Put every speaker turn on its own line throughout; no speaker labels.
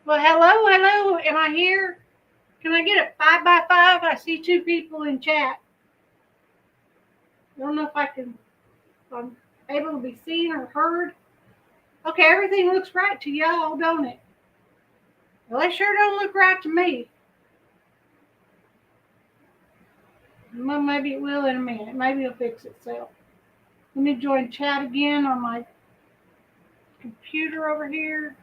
Well, hello. Am I here? Can I get a 5x5? I see two people in chat. I don't know if I'm able to be seen or heard. Okay, everything looks right to y'all, don't it? Well, it sure don't look right to me. Well, maybe it will in a minute. Maybe it'll fix itself. Let me join chat again on my computer over here.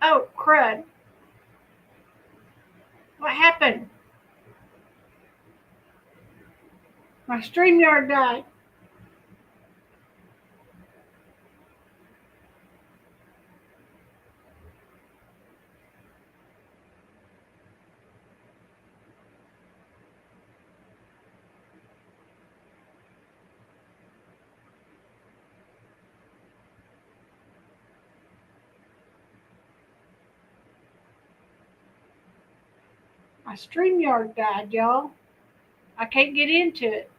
Oh, crud. What happened? My StreamYard died. My StreamYard died, y'all. I can't get into it.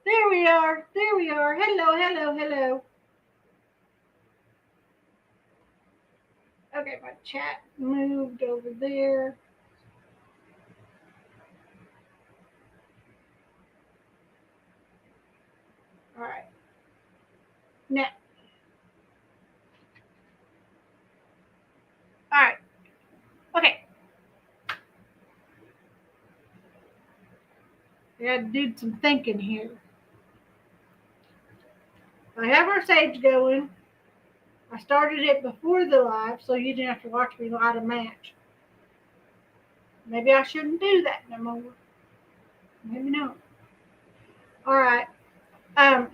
There we are. There we are. Hello. Okay, my chat moved over there. All right. Now, all right. Okay. I got to do some thinking here. I have our sage going. I started it before the live, so you didn't have to watch me light a match. Maybe I shouldn't do that no more. Maybe not. All right. Um.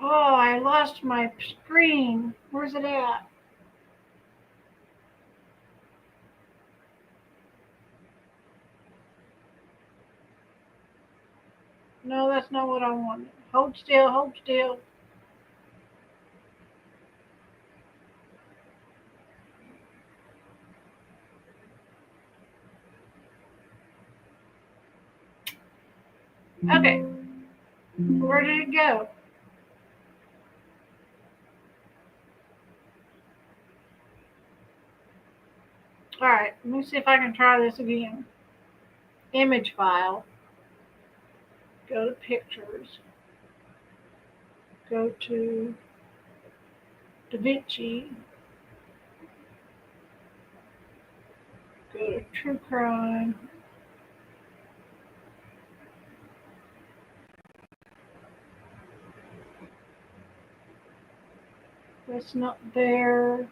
Oh, I lost my screen. Where's it at? No, that's not what I wanted. Hold still. Hold still. Okay. Where did it go? All right. Let me see if I can try this again. Image file. Go to pictures. Go to DaVinci. Go to True Crime. That's not there.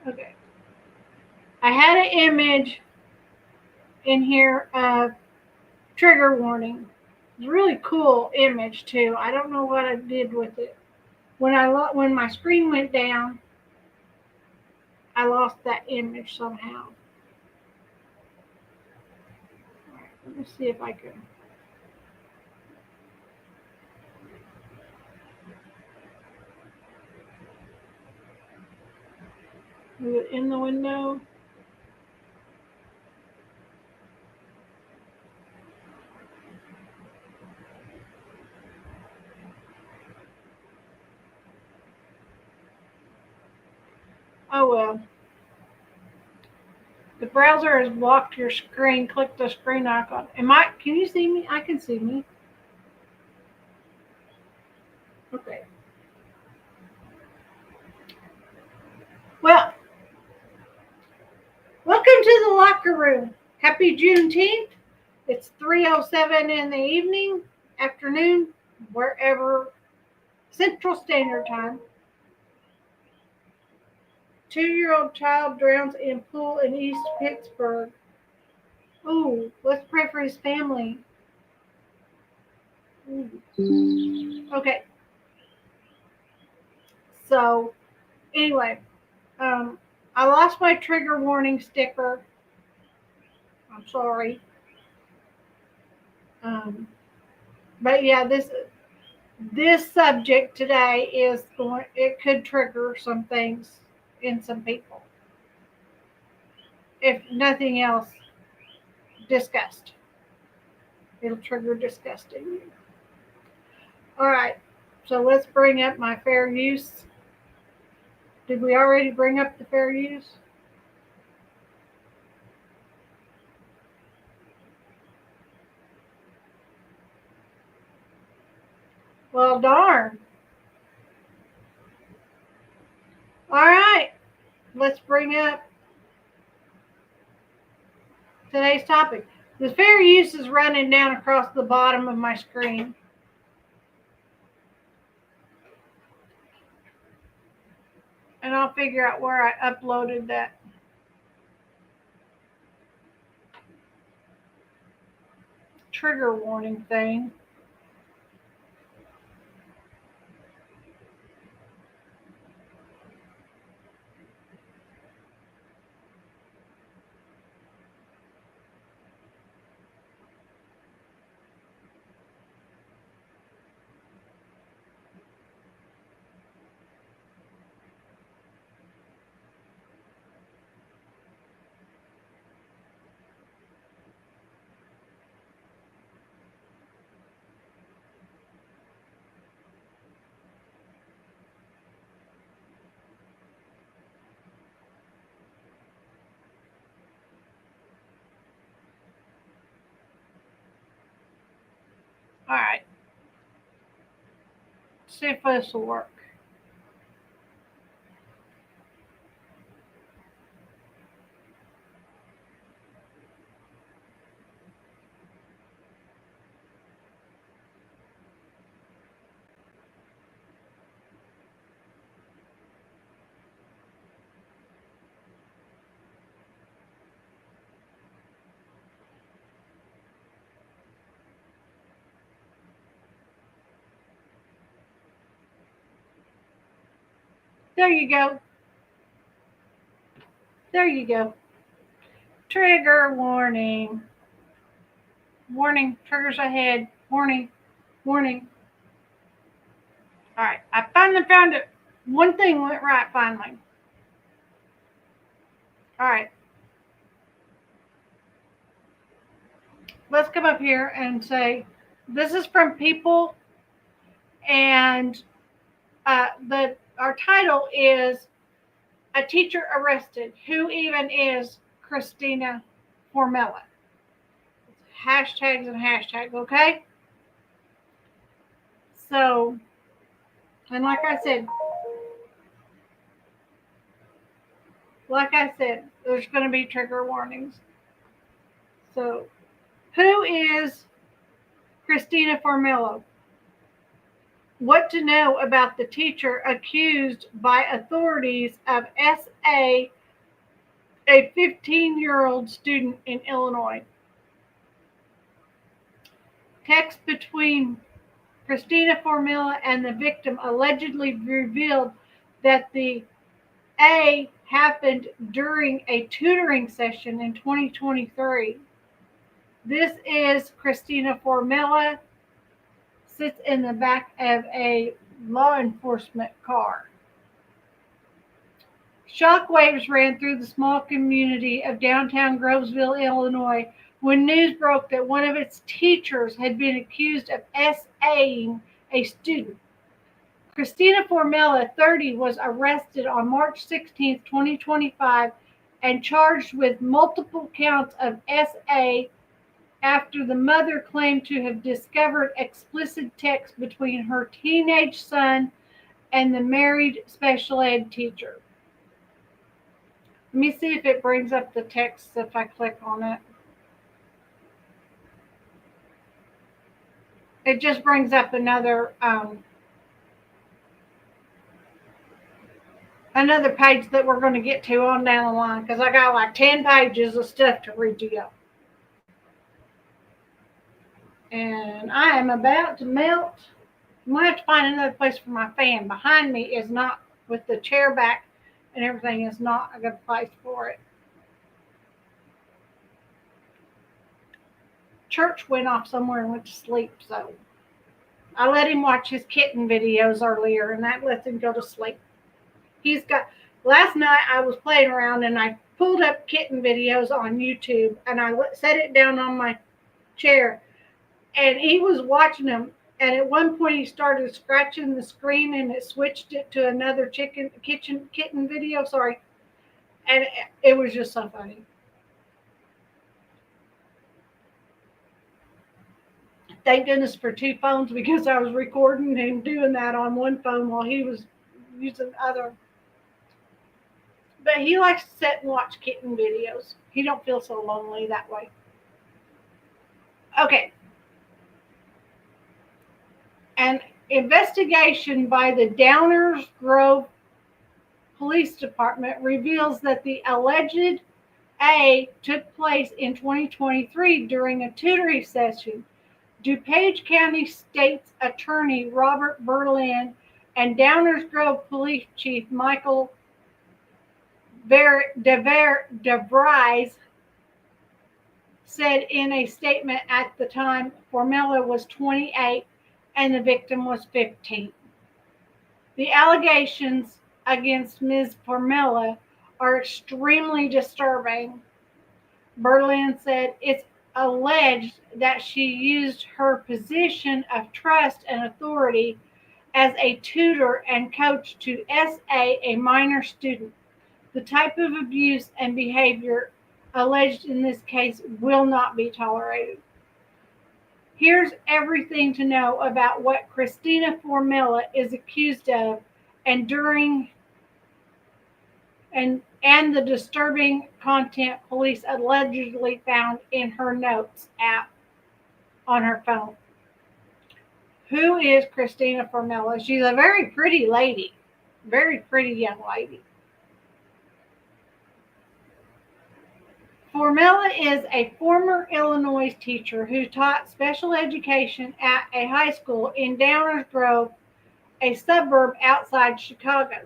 Okay. I had an image in here of trigger warning. It's a really cool image too. I don't know what I did with it. When my screen went down, I lost that image somehow. All right, let me see if I can. Move it in the window. Oh well. The browser has blocked your screen. Click the screen icon. Can you see me? I can see me. Okay. Well, welcome to the locker room. Happy Juneteenth. It's 3:07 in the evening, afternoon, wherever, Central Standard Time. 2-year-old child drowns in pool in East Pittsburgh. Ooh, let's pray for his family. Okay. So, anyway, I lost my trigger warning sticker. I'm sorry. But yeah, this subject today is going. It could trigger some things in some people. If nothing else, disgust. It'll trigger disgust in you. All right. So let's bring up my fair use. Did we already bring up the fair use? Well, darn. All right. Let's bring up today's topic. The fair use is running down across the bottom of my screen. And I'll figure out where I uploaded that trigger warning thing. All right. See if this will work. There you go. There you go. Trigger warning. Warning. Triggers ahead. Warning. Warning. All right. I finally found it. One thing went right finally. All right. Let's come up here and say, this is from People, and our title is A Teacher Arrested. Who even is Christina Formella? Hashtags and hashtags, okay? So, and like I said, there's going to be trigger warnings. So, who is Christina Formella? What to know about the teacher accused by authorities of SA a 15-year-old student in Illinois. Text between Christina Formella and the victim allegedly revealed that the A happened during a tutoring session in 2023. This is Christina Formella, sits in the back of a law enforcement car. Shockwaves ran through the small community of downtown Grovesville, Illinois, when news broke that one of its teachers had been accused of SAing a student. Christina Formella, 30, was arrested on March 16, 2025, and charged with multiple counts of SA after the mother claimed to have discovered explicit text between her teenage son and the married special ed teacher. Let me see if it brings up the text if I click on it. It just brings up another page that we're going to get to on down the line, because I got like 10 pages of stuff to read to you. And I am about to melt. I'm going to have to find another place for my fan. Behind me is not, with the chair back and everything, is not a good place for it. Church went off somewhere and went to sleep, so I let him watch his kitten videos earlier, and that lets him go to sleep. He's got. Last night I was playing around and I pulled up kitten videos on YouTube and I set it down on my chair, and he was watching them. And at one point he started scratching the screen and it switched it to another kitten video. Sorry, and it was just so funny. Thank goodness for two phones, because I was recording him doing that on one phone while he was using the other. But he likes to sit and watch kitten videos. He don't feel so lonely that way. Okay. An investigation by the Downers Grove Police Department reveals that the alleged A took place in 2023 during a tutoring session. DuPage County State's Attorney Robert Berlin and Downers Grove Police Chief Michael DeVries said in a statement at the time Formella was 28 and the victim was 15. The allegations against Ms. Formella are extremely disturbing. Berlin said it's alleged that she used her position of trust and authority as a tutor and coach to SA, a minor student. The type of abuse and behavior alleged in this case will not be tolerated. Here's everything to know about what Christina Formella is accused of and the disturbing content police allegedly found in her notes app on her phone. Who is Christina Formella? She's a very pretty lady, very pretty young lady. Formella is a former Illinois teacher who taught special education at a high school in Downers Grove, a suburb outside Chicago.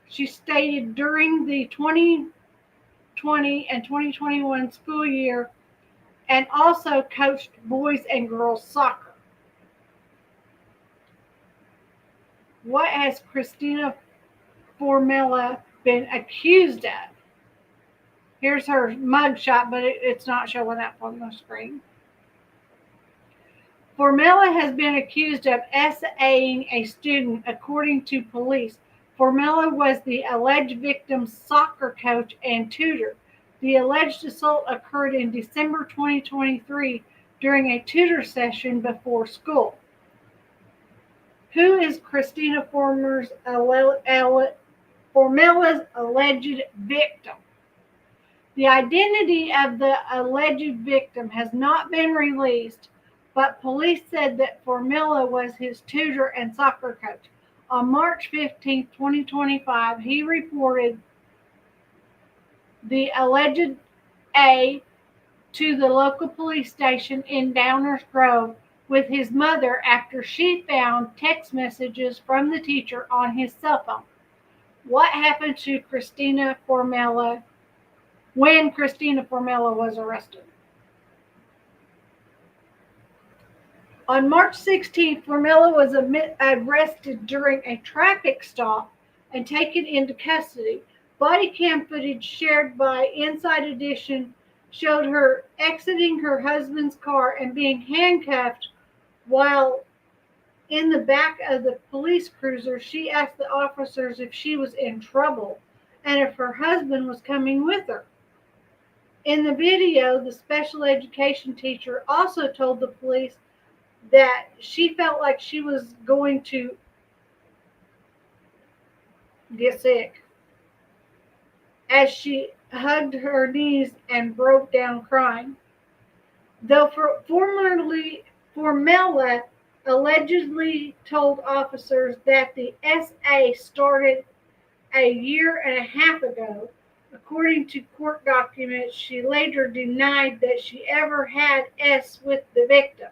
She stated during the 2020 and 2021 school year and also coached boys and girls soccer. What has Christina Formella been accused of? Here's her mugshot, but it's not showing up on the screen. Formella has been accused of SAing a student, according to police. Formella was the alleged victim's soccer coach and tutor. The alleged assault occurred in December 2023 during a tutor session before school. Who is Christina Formella's alleged victim? The identity of the alleged victim has not been released, but police said that Formella was his tutor and soccer coach. On March 15, 2025, he reported the alleged A to the local police station in Downers Grove with his mother after she found text messages from the teacher on his cell phone. What happened to Christina Formella when Christina Formella was arrested? On March 16th, Formella was arrested during a traffic stop and taken into custody. Body cam footage shared by Inside Edition showed her exiting her husband's car and being handcuffed while in the back of the police cruiser. She asked the officers if she was in trouble and if her husband was coming with her. In the video, the special education teacher also told the police that she felt like she was going to get sick as she hugged her knees and broke down crying. Though Formella allegedly told officers that the SA started a year and a half ago, according to court documents, she later denied that she ever had S with the victim.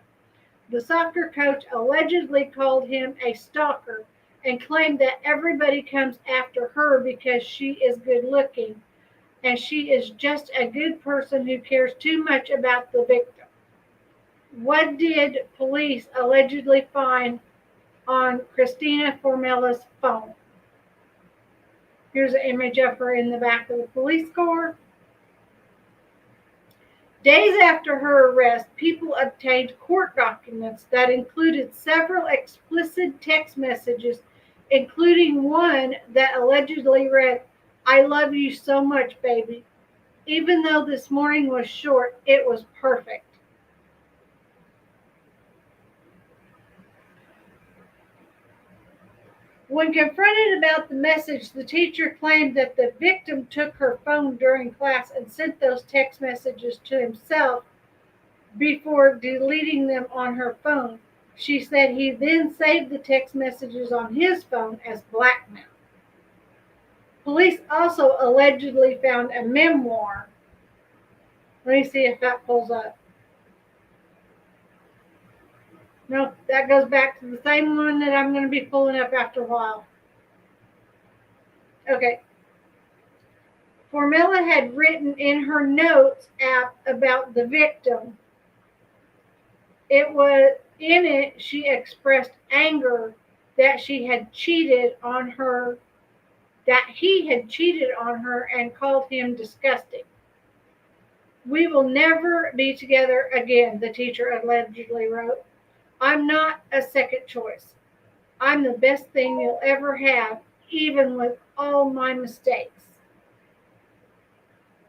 The soccer coach allegedly called him a stalker and claimed that everybody comes after her because she is good looking and she is just a good person who cares too much about the victim. What did police allegedly find on Christina Formella's phone? Here's an image of her in the back of the police car. Days after her arrest, people obtained court documents that included several explicit text messages, including one that allegedly read, "I love you so much, baby. Even though this morning was short, it was perfect." When confronted about the message, the teacher claimed that the victim took her phone during class and sent those text messages to himself before deleting them on her phone. She said he then saved the text messages on his phone as blackmail. Police also allegedly found a memoir. Let me see if that pulls up. No, that goes back to the same one that I'm going to be pulling up after a while. Okay. Formella had written in her notes app about the victim. It was in it she expressed anger that she had cheated on her, that he had cheated on her and called him disgusting. "We will never be together again," the teacher allegedly wrote. "I'm not a second choice. I'm the best thing you'll ever have, even with all my mistakes."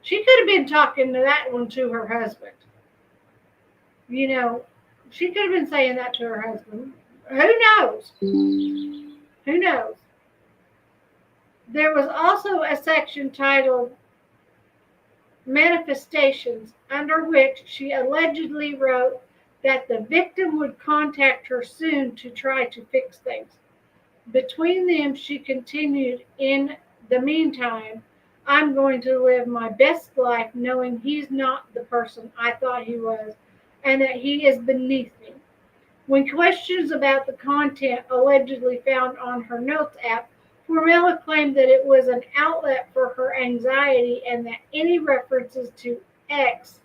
She could have been talking to that one to her husband. You know, she could have been saying that to her husband. Who knows? Who knows? There was also a section titled Manifestations, under which she allegedly wrote that the victim would contact her soon to try to fix things. Between them, she continued, "In the meantime, I'm going to live my best life knowing he's not the person I thought he was and that he is beneath me." When questions about the content allegedly found on her notes app, Formella claimed that it was an outlet for her anxiety and that any references to X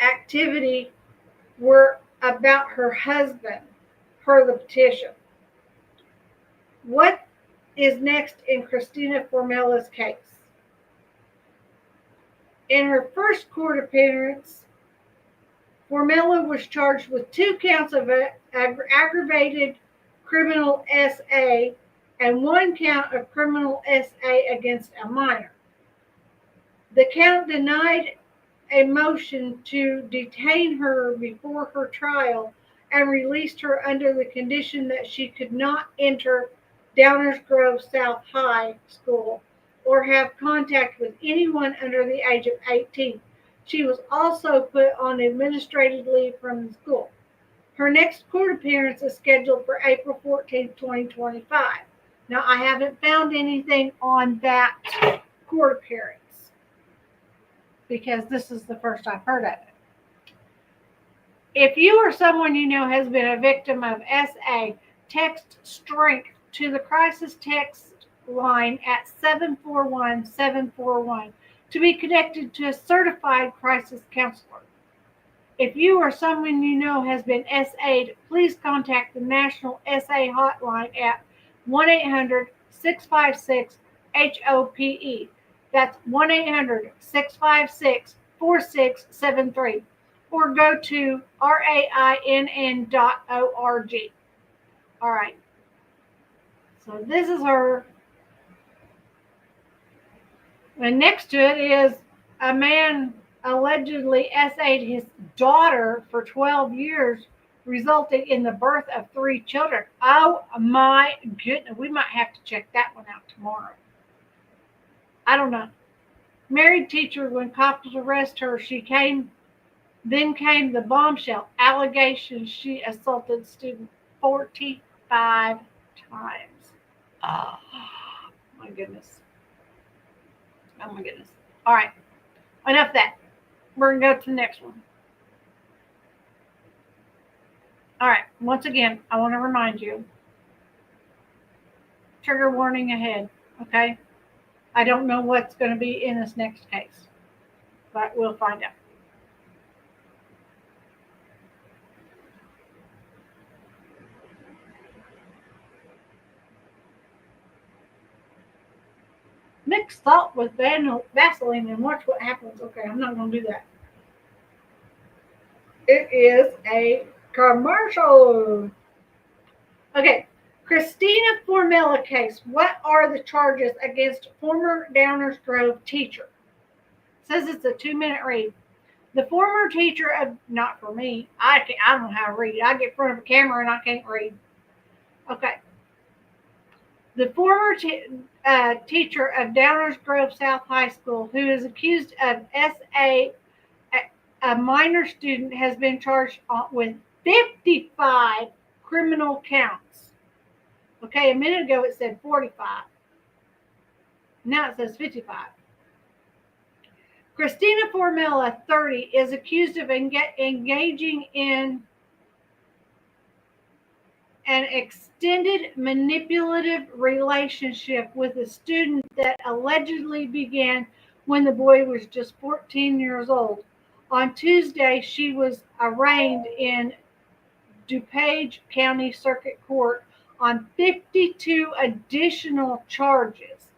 activity were about her husband, per the petition. What is next in Christina Formella's case? In her first court appearance, Formella was charged with 2 counts of aggravated criminal SA and 1 count of criminal SA against a minor. The count denied a motion to detain her before her trial and released her under the condition that she could not enter Downers Grove South High School or have contact with anyone under the age of 18. She was also put on administrative leave from the school. Her next court appearance is scheduled for April 14, 2025. Now, I haven't found anything on that court appearance because this is the first I've heard of it. If you or someone you know has been a victim of SA, text STRENGTH to the crisis text line at 741-741 to be connected to a certified crisis counselor. If you or someone you know has been SA'd, please contact the National SA Hotline at 1-800-656-HOPE. That's 1-800-656-4673. Or go to rainn.org. All right. So this is her. And next to it is a man allegedly SA'd his daughter for 12 years, resulting in the birth of 3 children. Oh my goodness. We might have to check that one out tomorrow. I don't know. Married teacher, when cops arrested her, then came the bombshell allegation she assaulted student 45 times. Oh my goodness. Oh my goodness. All right. Enough of that. We're going to go to the next one. All right. Once again, I want to remind you, trigger warning ahead. Okay. I don't know what's going to be in this next case, but we'll find out. Mix salt with Vaseline and watch what happens. Okay, I'm not going to do that. It is a commercial. Okay, Christina Formella case. What are the charges against former Downers Grove teacher? It says it's a 2-minute read. The former teacher of, not for me, I don't know how to read. I get in front of a camera and I can't read. Okay. The former teacher of Downers Grove South High School, who is accused of SA, a minor student, has been charged with 55 criminal counts. Okay, a minute ago it said 45. Now it says 55. Christina Formella, 30, is accused of engaging in an extended manipulative relationship with a student that allegedly began when the boy was just 14 years old. On Tuesday, she was arraigned in DuPage County Circuit Court on 52 additional charges,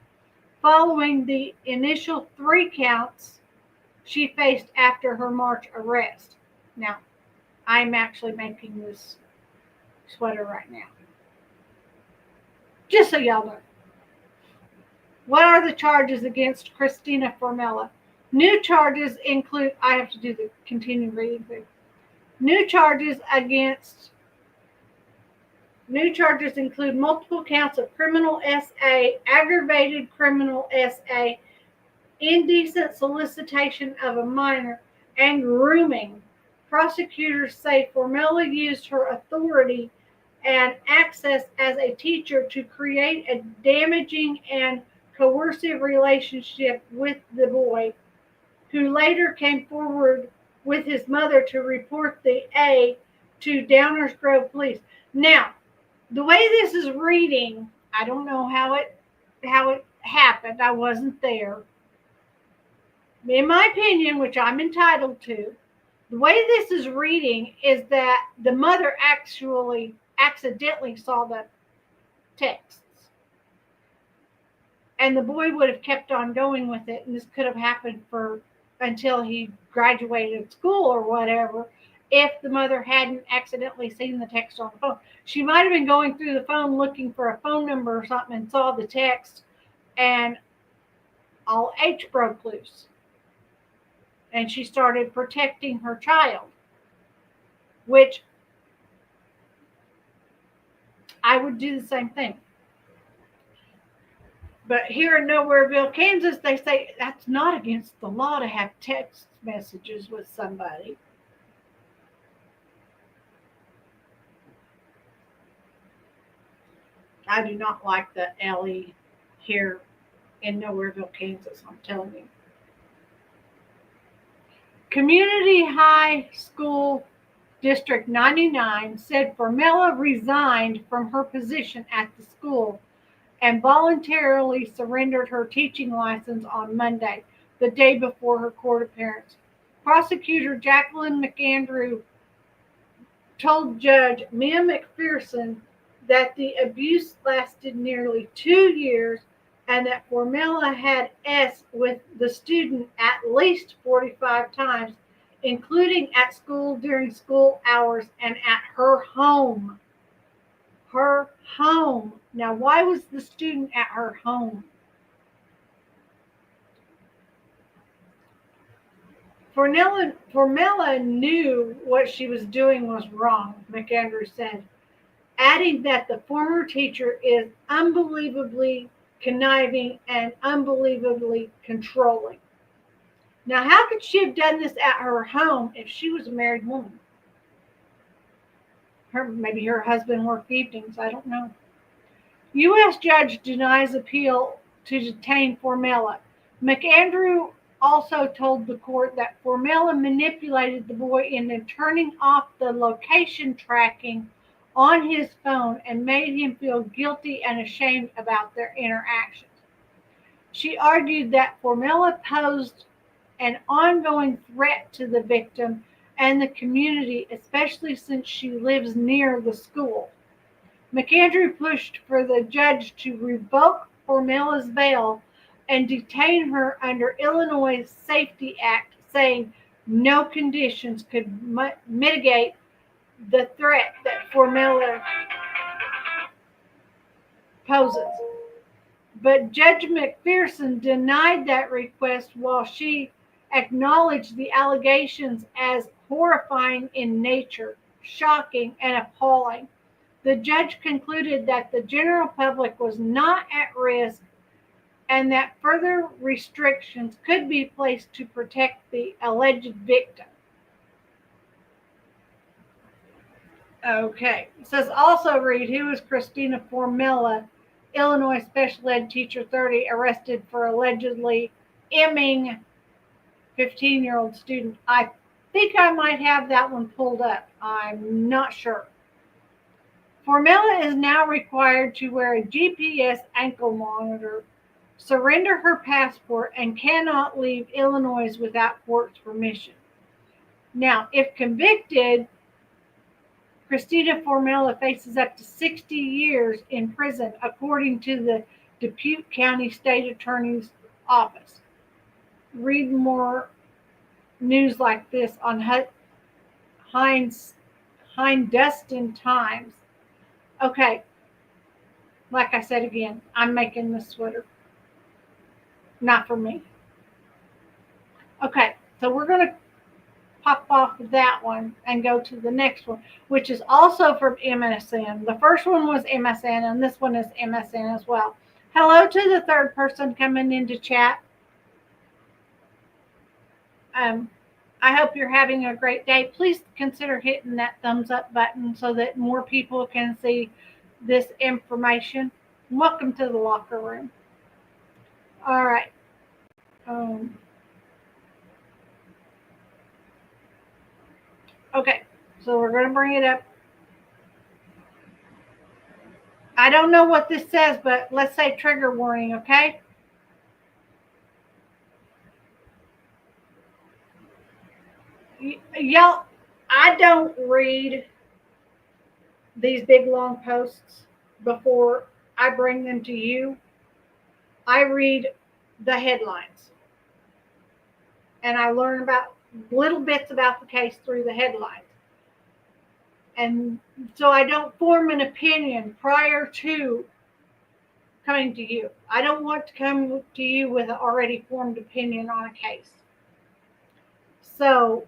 following the initial 3 counts she faced after her March arrest. Now, I'm actually making this sweater right now. Just so y'all know. What are the charges against Christina Formella? New charges include, I have to do the continue reading thing. New charges include multiple counts of criminal SA, aggravated criminal SA, indecent solicitation of a minor, and grooming. Prosecutors say Formella used her authority and access as a teacher to create a damaging and coercive relationship with the boy, who later came forward with his mother to report the A to Downers Grove police. Now, the way this is reading, I don't know how it happened. I wasn't there. In my opinion, which I'm entitled to, the way this is reading is that the mother actually accidentally saw the texts. And the boy would have kept on going with it, and this could have happened until he graduated school or whatever, if the mother hadn't accidentally seen the text on the phone. She might have been going through the phone looking for a phone number or something and saw the text, and all H broke loose. And she started protecting her child, which I would do the same thing. But here in Nowhereville, Kansas, they say that's not against the law to have text messages with somebody. I do not like the LE here in Nowhereville, Kansas, I'm telling you. Community High School District 99 said Formella resigned from her position at the school and voluntarily surrendered her teaching license on Monday, the day before her court appearance. Prosecutor Jacqueline McAndrew told Judge Mia McPherson that the abuse lasted nearly 2 years and that Formella had S with the student at least 45 times, including at school during school hours and at her home. Her home. Now, why was the student at her home? Formella knew what she was doing was wrong, McAndrew said, adding that the former teacher is unbelievably conniving and unbelievably controlling. Now, how could she have done this at her home if she was a married woman? Maybe her husband worked evenings, I don't know. U.S. judge denies appeal to detain Formella. McAndrew also told the court that Formella manipulated the boy into turning off the location tracking on his phone and made him feel guilty and ashamed about their interactions. She argued that Formella posed an ongoing threat to the victim and the community, especially since she lives near the school. McAndrew pushed for the judge to revoke Formella's bail and detain her under Illinois' Safety Act, saying no conditions could mitigate the threat that Formella poses. But Judge McPherson denied that request while she acknowledged the allegations as horrifying in nature, shocking, and appalling. The judge concluded that the general public was not at risk and that further restrictions could be placed to protect the alleged victim. Okay. It says also read, who is Christina Formella, Illinois special ed teacher 30, arrested for allegedly imming 15-year-old student. I think I might have that one pulled up. I'm not sure. Formella is now required to wear a GPS ankle monitor, surrender her passport, and cannot leave Illinois without court's permission. Now, if convicted, Christina Formella faces up to 60 years in prison, according to the Dubuque County State Attorney's Office. Read more news like this on Hindustan Times. Okay, like I said again, I'm making this sweater. Not for me. Okay, so we're going to pop off of that one and go to the next one, which is also from MSN. The first one was MSN, and this one is MSN as well. Hello to the third person coming into chat. I hope you're having a great day. Please consider hitting that thumbs up button so that more people can see this information. Welcome to the locker room. All right. Okay, so we're going to bring it up. I don't know what this says, but let's say trigger warning, okay? Y'all, I don't read these big long posts before I bring them to you. I read the headlines. And I learn about little bits about the case through the headlines. And so I don't form an opinion prior to coming to you. I don't want to come to you with an already formed opinion on a case. So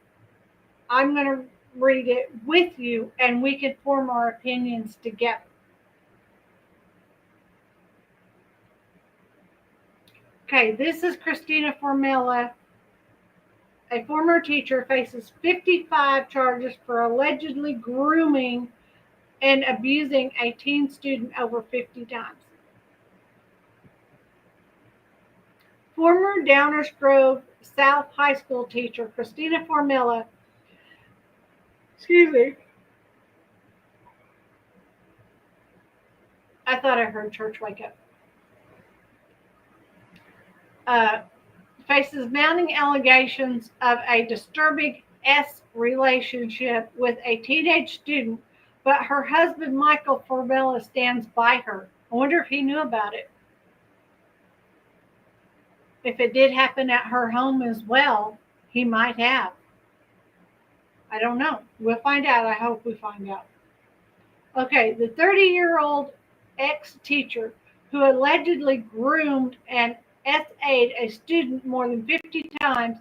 I'm going to read it with you and we can form our opinions together. Okay, this is Christina Formella. A former teacher faces 55 charges for allegedly grooming and abusing a teen student over 50 times. Former Downers Grove South High School teacher Christina Formella, I thought I heard church wake up. Faces mounting allegations of a disturbing relationship with a teenage student, but her husband Michael Formella stands by her. I wonder if he knew about it. If it did happen at her home as well, he might have. I don't know. We'll find out. I hope we find out. Okay, the 30-year-old ex-teacher who allegedly groomed and SA'd a student more than 50 times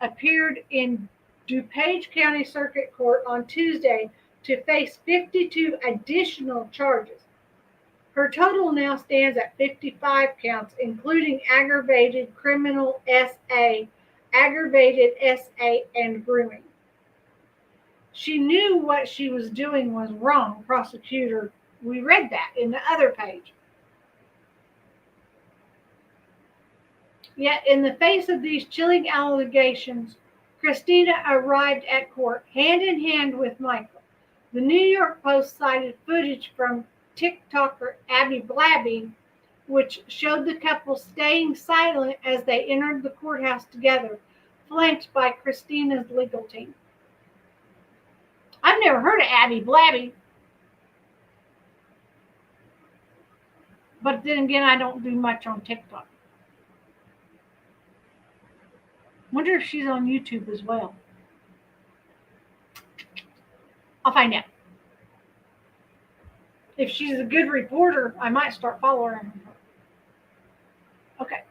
appeared in DuPage County Circuit Court on Tuesday to face 52 additional charges. Her total now stands at 55 counts, including aggravated criminal SA, aggravated SA, and grooming. She knew what she was doing was wrong, prosecutor. We read that in the other page. Yet, in the face of these chilling allegations, Christina arrived at court hand in hand with Michael. The New York Post cited footage from TikToker Abby Blabby, which showed the couple staying silent as they entered the courthouse together, flanked by Christina's legal team. I've never heard of Abby Blabby, but then again, I don't do much on TikTok. Wonder if she's on YouTube as well. I'll find out. If she's a good reporter, I might start following her. Okay.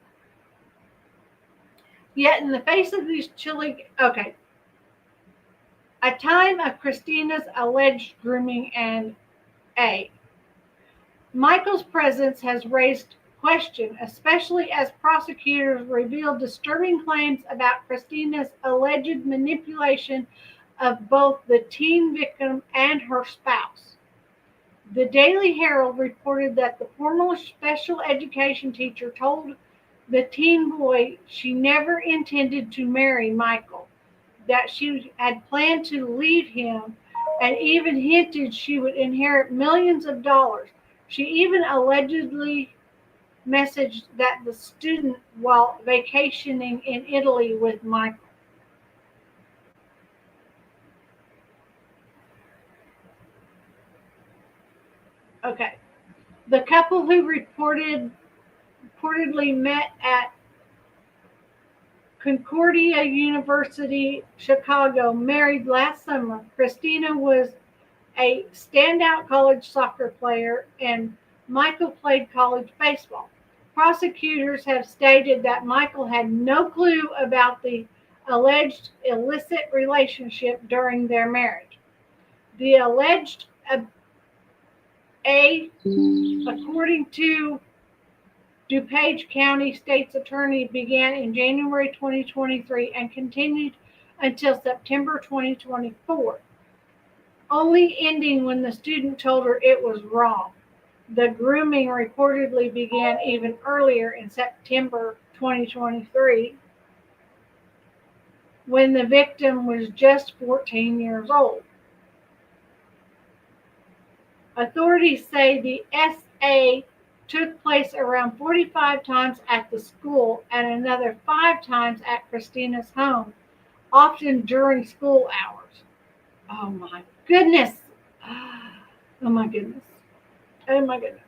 Yet in the face of these chilling, okay, a time of Christina's alleged grooming and A. Michael's presence has raised question, especially as prosecutors revealed disturbing claims about Christina's alleged manipulation of both the teen victim and her spouse. The Daily Herald reported that the former special education teacher told the teen boy she never intended to marry Michael, that she had planned to leave him, and even hinted she would inherit millions of dollars. She even allegedly messaged that the student while vacationing in Italy with Michael. Okay. The couple who reportedly met at Concordia University, Chicago, married last summer. Christina was a standout college soccer player, and Michael played college baseball. Prosecutors have stated that Michael had no clue about the alleged illicit relationship during their marriage. The alleged according to DuPage County State's Attorney, began in January 2023 and continued until September 2024, only ending when the student told her it was wrong. The grooming reportedly began even earlier in September 2023, when the victim was just 14 years old. Authorities say the SA took place around 45 times at the school and another 5 times at Christina's home, often during school hours. Oh my goodness. Oh my goodness. Oh my goodness.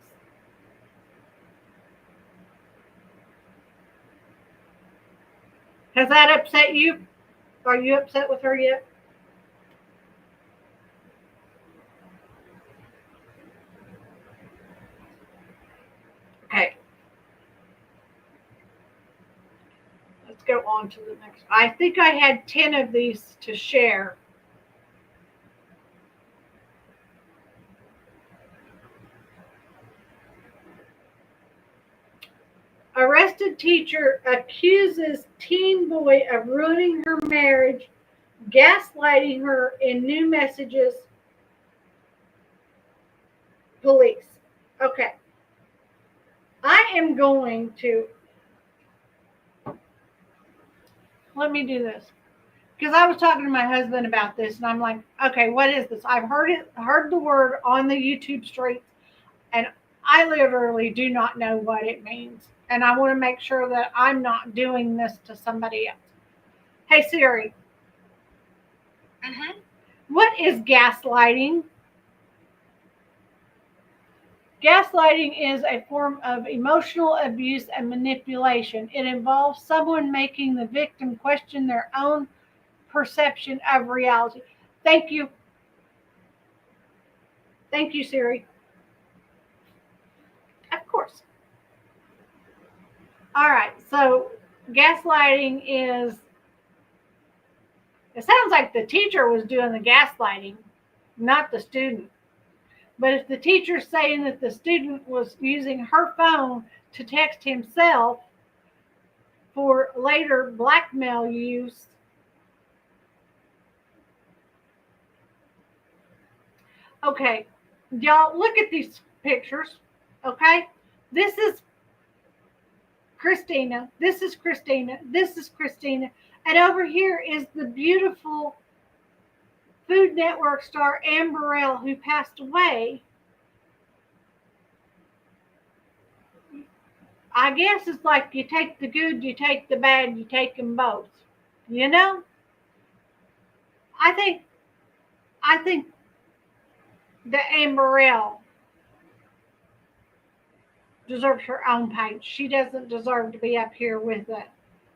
Has that upset you? Are you upset with her yet? Okay. Let's go on to the next. I think I had 10 of these to share. Arrested teacher accuses teen boy of ruining her marriage, gaslighting her in new messages. Police. Okay. I am going to let me do this. Because I was talking to my husband about this and I'm like, okay, what is this? I've heard the word on the YouTube streets, and I literally do not know what it means. And I want to make sure that I'm not doing this to somebody else. Hey Siri. What is gaslighting? Gaslighting is a form of emotional abuse and manipulation. It involves someone making the victim question their own perception of reality. Thank you. Thank you, Siri. Of course. All right. So gaslighting is, it sounds like the teacher was doing the gaslighting, not the student. But if the teacher's saying that the student was using her phone to text himself for later blackmail use, okay, y'all look at these pictures, okay? This is Christina. This is Christina. This is Christina. And over here is the beautiful Food Network star Ann Burrell, who passed away. I guess it's like you take the good, you take the bad, you take them both. You know? I think I think that Ann Burrell deserves her own page. She doesn't deserve to be up here with a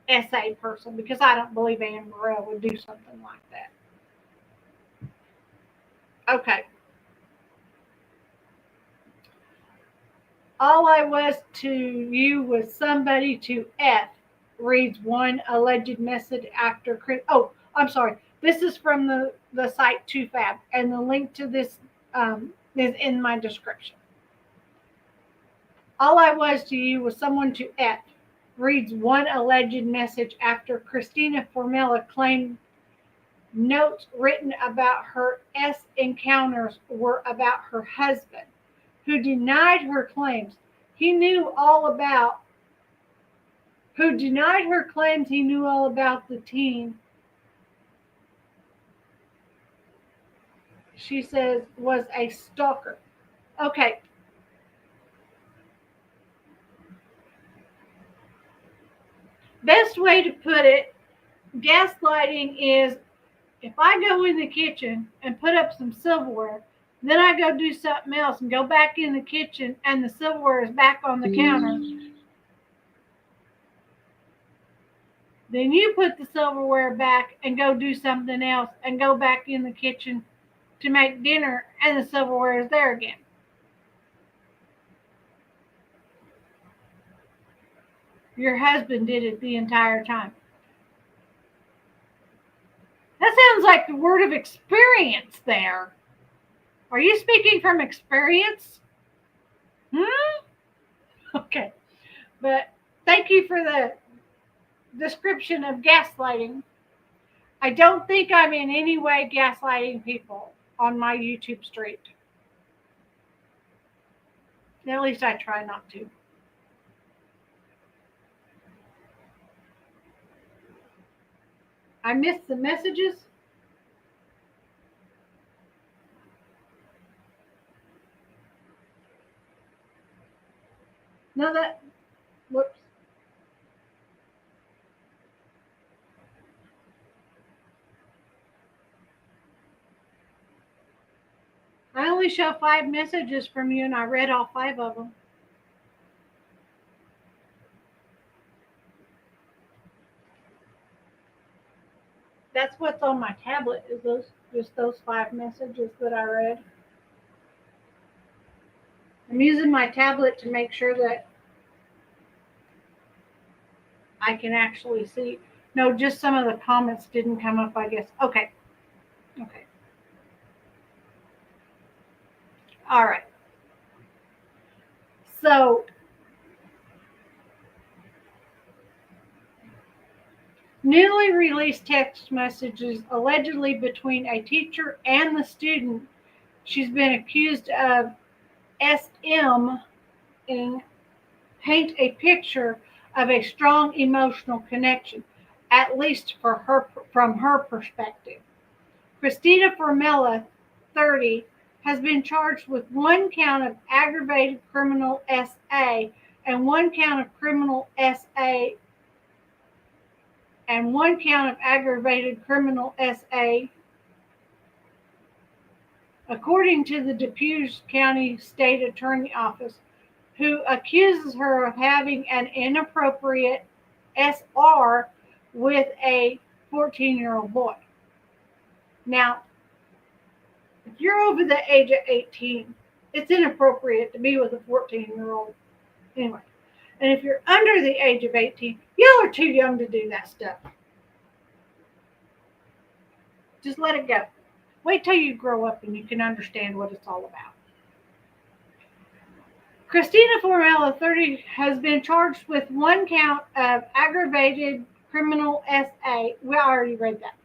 SA person because I don't believe Ann Burrell would do something like that. Okay. All I was to you was somebody to F, reads one alleged message after. Oh, I'm sorry. This is from the site 2Fab, and the link to this is in my description. All I was to you was someone to F, reads one alleged message after Christina Formella claimed notes written about her encounters were about her husband, who denied her claims he knew all about the teen. She says was a stalker. Okay. Best way to put it, gaslighting is if I go in the kitchen and put up some silverware, then I go do something else and go back in the kitchen and the silverware is back on the counter. Then you put the silverware back and go do something else and go back in the kitchen to make dinner and the silverware is there again. Your husband did it the entire time. That sounds like the word of experience there. Are you speaking from experience? Okay. But thank you for the description of gaslighting. I don't think I'm in any way gaslighting people on my YouTube street. At least I try not to. I missed the messages. No, whoops. I only show 5 messages from you and I read all 5 of them. That's what's on my tablet, is just those 5 messages that I read. I'm using my tablet to make sure that I can actually see. No, just some of the comments didn't come up, I guess. Okay. All right. So, newly released text messages allegedly between a teacher and the student she's been accused of SM in paint a picture of a strong emotional connection, at least from her perspective. Christina Formella, 30, has been charged with 1 count of aggravated criminal SA and 1 count of criminal SA and 1 count of aggravated criminal SA, according to the Dupuis County State Attorney Office, who accuses her of having an inappropriate SR with a 14-year-old boy. Now, if you're over the age of 18, it's inappropriate to be with a 14-year-old anyway. And if you're under the age of 18, y'all are too young to do that stuff. Just let it go. Wait till you grow up and you can understand what it's all about. Christina Formella, 30, has been charged with 1 count of aggravated criminal SA. We already read that.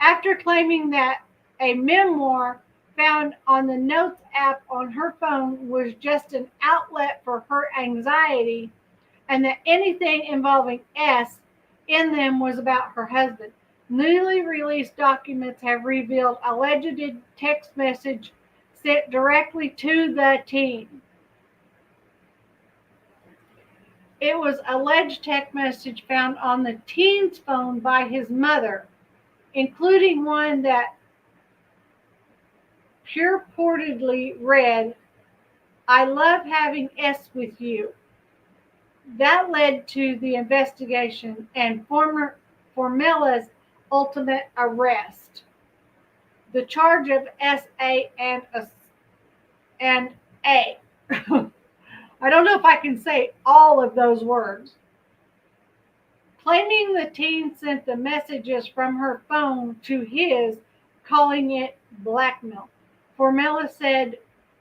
After claiming that a memoir found on the Notes app on her phone was just an outlet for her anxiety, and that anything involving S in them was about her husband. Newly released documents have revealed alleged text message sent directly to the teen. It was alleged text message found on the teen's phone by his mother, including one that purportedly read, "I love having S with you." That led to the investigation and Formella's ultimate arrest. The charge of SA and A. I don't know if I can say all of those words. Claiming the teen sent the messages from her phone to his, calling it blackmail. Formella said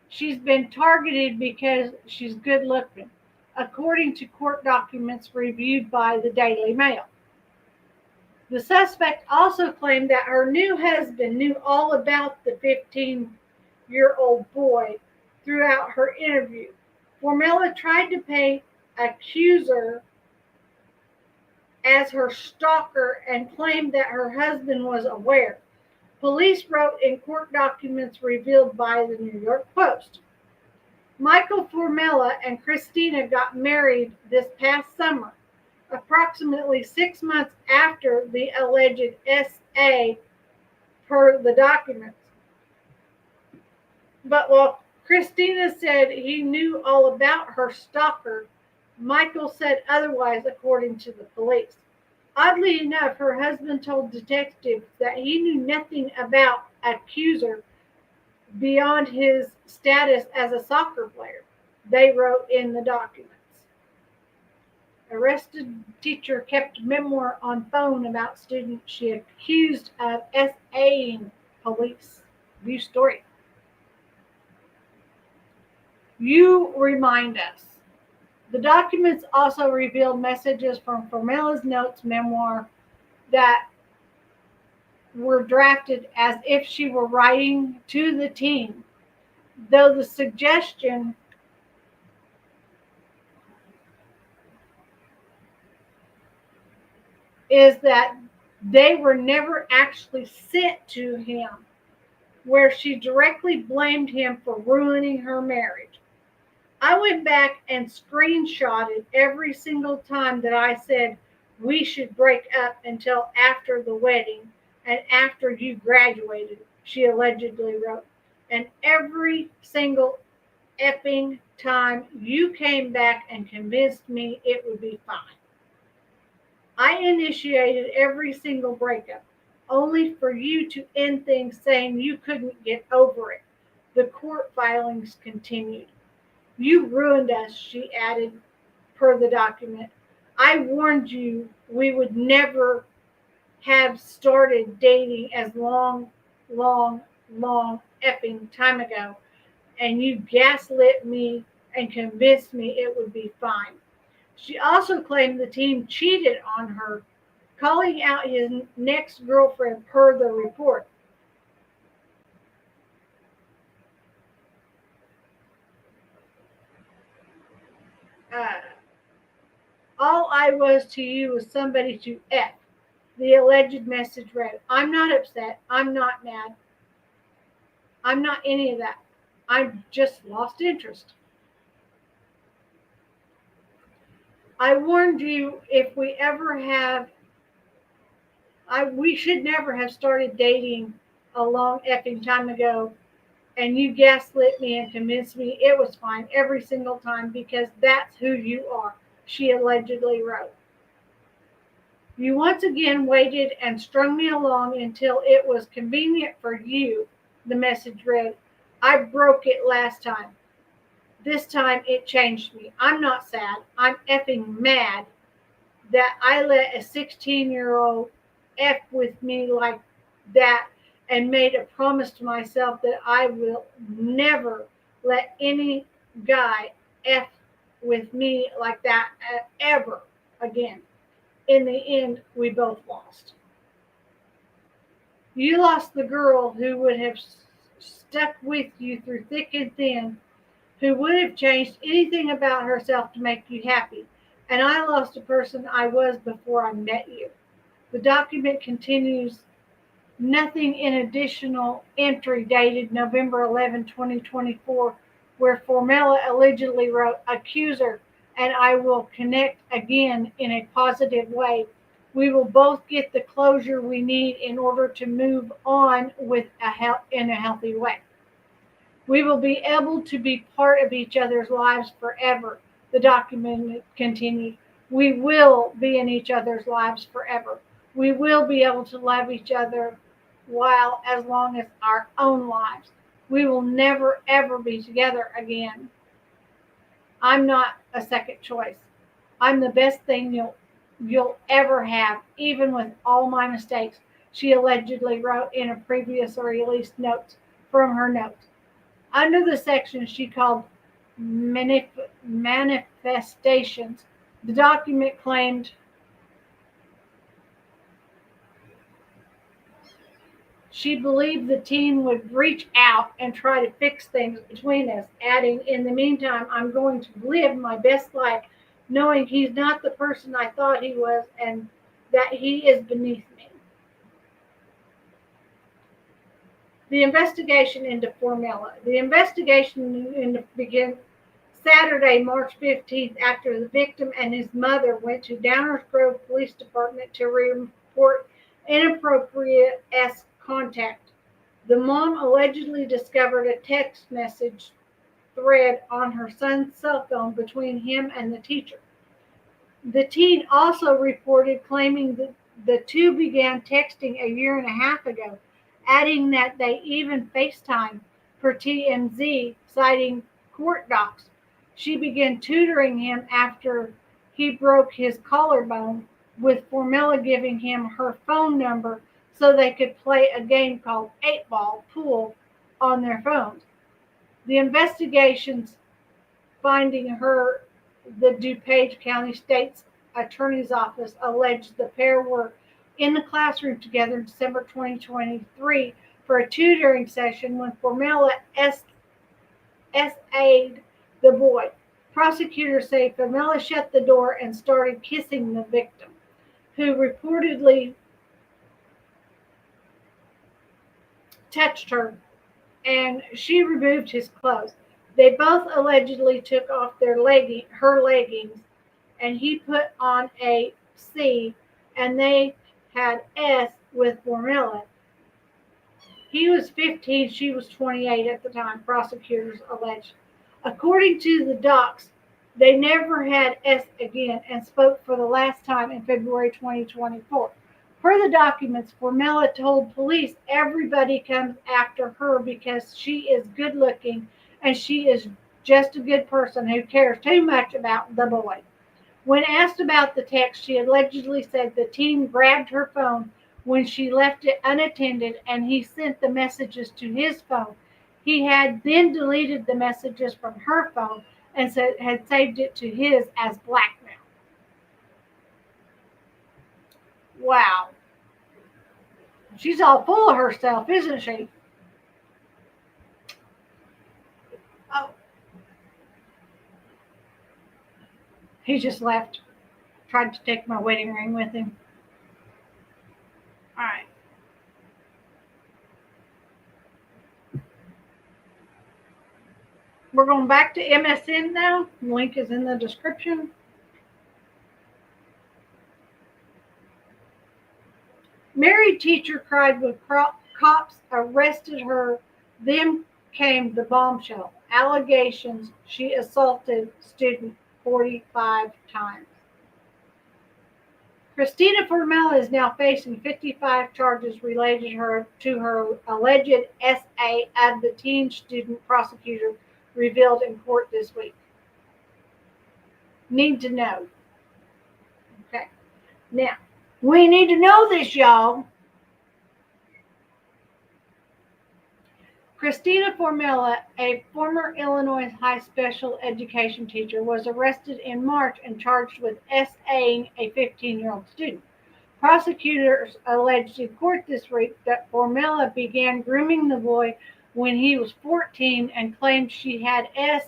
she's been targeted because she's good looking, according to court documents reviewed by the Daily Mail. The suspect also claimed that her new husband knew all about the 15-year-old boy throughout her interview. Formella tried to paint accuser as her stalker and claimed that her husband was aware. Police wrote in court documents revealed by the New York Post. Michael Formella and Christina got married this past summer, approximately 6 months after the alleged SA, per the documents. But while Christina said he knew all about her stalker, Michael said otherwise, according to the police. Oddly enough, her husband told detectives that he knew nothing about accuser beyond his status as a soccer player, they wrote in the documents. Arrested teacher kept memoir on phone about student she accused of SAing police. View story. You remind us. The documents also revealed messages from Formella's notes memoir that were drafted as if she were writing to the teen, though the suggestion is that they were never actually sent to him, where she directly blamed him for ruining her marriage. I went back and screenshotted every single time that I said we should break up until after the wedding and after you graduated, she allegedly wrote. And every single effing time you came back and convinced me it would be fine. I initiated every single breakup, only for you to end things saying you couldn't get over it. The court filings continued. You ruined us, she added, per the document. I warned you we would never have started dating as long effing time ago, and you gaslit me and convinced me it would be fine. She also claimed the teen cheated on her, calling out his next girlfriend per the report. Uh, All I was to you was somebody to F. The alleged message read, I'm not upset. I'm not mad. I'm not any of that. I've just lost interest. I warned you if we ever have, we should never have started dating a long effing time ago, and you gaslit me and convinced me it was fine every single time because that's who you are, she allegedly wrote. You once again waited and strung me along until it was convenient for you, the message read. I broke it last time. This time it changed me. I'm not sad. I'm effing mad that I let a 16-year-old F with me like that and made a promise to myself that I will never let any guy F with me like that ever again. In the end, we both lost. You lost the girl who would have stuck with you through thick and thin, who would have changed anything about herself to make you happy. and I lost a person I was before I met you. The document continues. Nothing in additional entry dated November 11, 2024, where Formella allegedly wrote, "Accuser, and I will connect again in a positive way. We will both get the closure we need in order to move on in a healthy way. We will be able to be part of each other's lives forever," the document continued. "We will be in each other's lives forever. We will be able to love each other while as long as our own lives. We will never ever be together again. I'm not a second choice. I'm the best thing you'll ever have, even with all my mistakes," she allegedly wrote in a previously released notes from her notes. Under the section she called manifestations, the document claimed she believed the teen would reach out and try to fix things between us, adding, "In the meantime, I'm going to live my best life knowing he's not the person I thought he was and that he is beneath me." The investigation into Formella. The investigation began Saturday, March 15th, after the victim and his mother went to Downers Grove Police Department to report inappropriate contact. The mom allegedly discovered a text message thread on her son's cell phone between him and the teacher. The teen also reported claiming that the two began texting a year and a half ago, adding that they even FaceTimed per TMZ, citing court docs. She began tutoring him after he broke his collarbone, with Formella giving him her phone number so they could play a game called 8-Ball Pool on their phones. The investigations finding her, the DuPage County State's Attorney's Office alleged the pair were in the classroom together in December 2023 for a tutoring session when Formella SA'd the boy. Prosecutors say Formella shut the door and started kissing the victim, who reportedly touched her, and she removed his clothes. They both allegedly took off her leggings, and he put on a C, and they had S with Formella. He was 15, she was 28 at the time, prosecutors alleged. According to the docs, they never had S again and spoke for the last time in February 2024. Per the documents, Formella told police everybody comes after her because she is good looking and she is just a good person who cares too much about the boy. When asked about the text, she allegedly said the teen grabbed her phone when she left it unattended and he sent the messages to his phone. He had then deleted the messages from her phone and had saved it to his as blackmail. Wow. She's all full of herself, isn't she? Oh, he just left. Tried to take my wedding ring with him. All right. We're going back to MSN now. The link is in the description. Married teacher cried when cops arrested her. Then came the bombshell. Allegations she assaulted student 45 times. Christina Formella is now facing 55 charges related to her alleged SA of the teen student, prosecutor revealed in court this week. Need to know. Okay. Now, we need to know this, y'all. Christina Formella, a former Illinois high special education teacher, was arrested in March and charged with SAing a 15-year-old student. Prosecutors alleged in court this week that Formella began grooming the boy when he was 14 and claimed she had S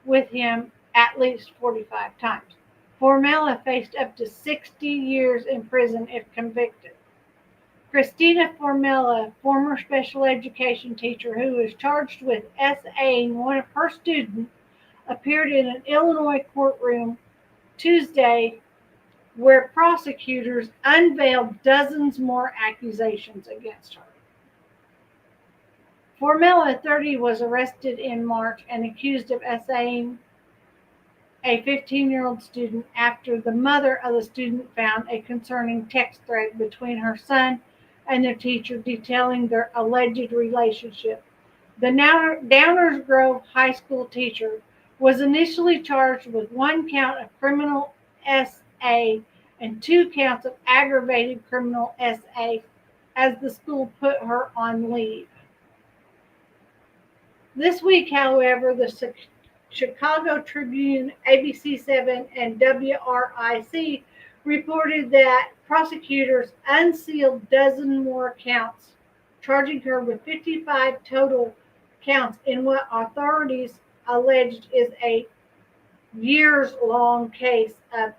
with him at least 45 times. Formella faced up to 60 years in prison if convicted. Christina Formella, former special education teacher who was charged with SAing one of her students, appeared in an Illinois courtroom Tuesday where prosecutors unveiled dozens more accusations against her. Formella, 30, was arrested in March and accused of SAing a 15-year-old student after the mother of the student found a concerning text thread between her son and their teacher detailing their alleged relationship. The Downers Grove High School teacher was initially charged with 1 count of criminal SA and 2 counts of aggravated criminal SA as the school put her on leave. This week, however, the Chicago Tribune, ABC7, and WRIC reported that prosecutors unsealed dozen more counts, charging her with 55 total counts in what authorities alleged is a years-long case of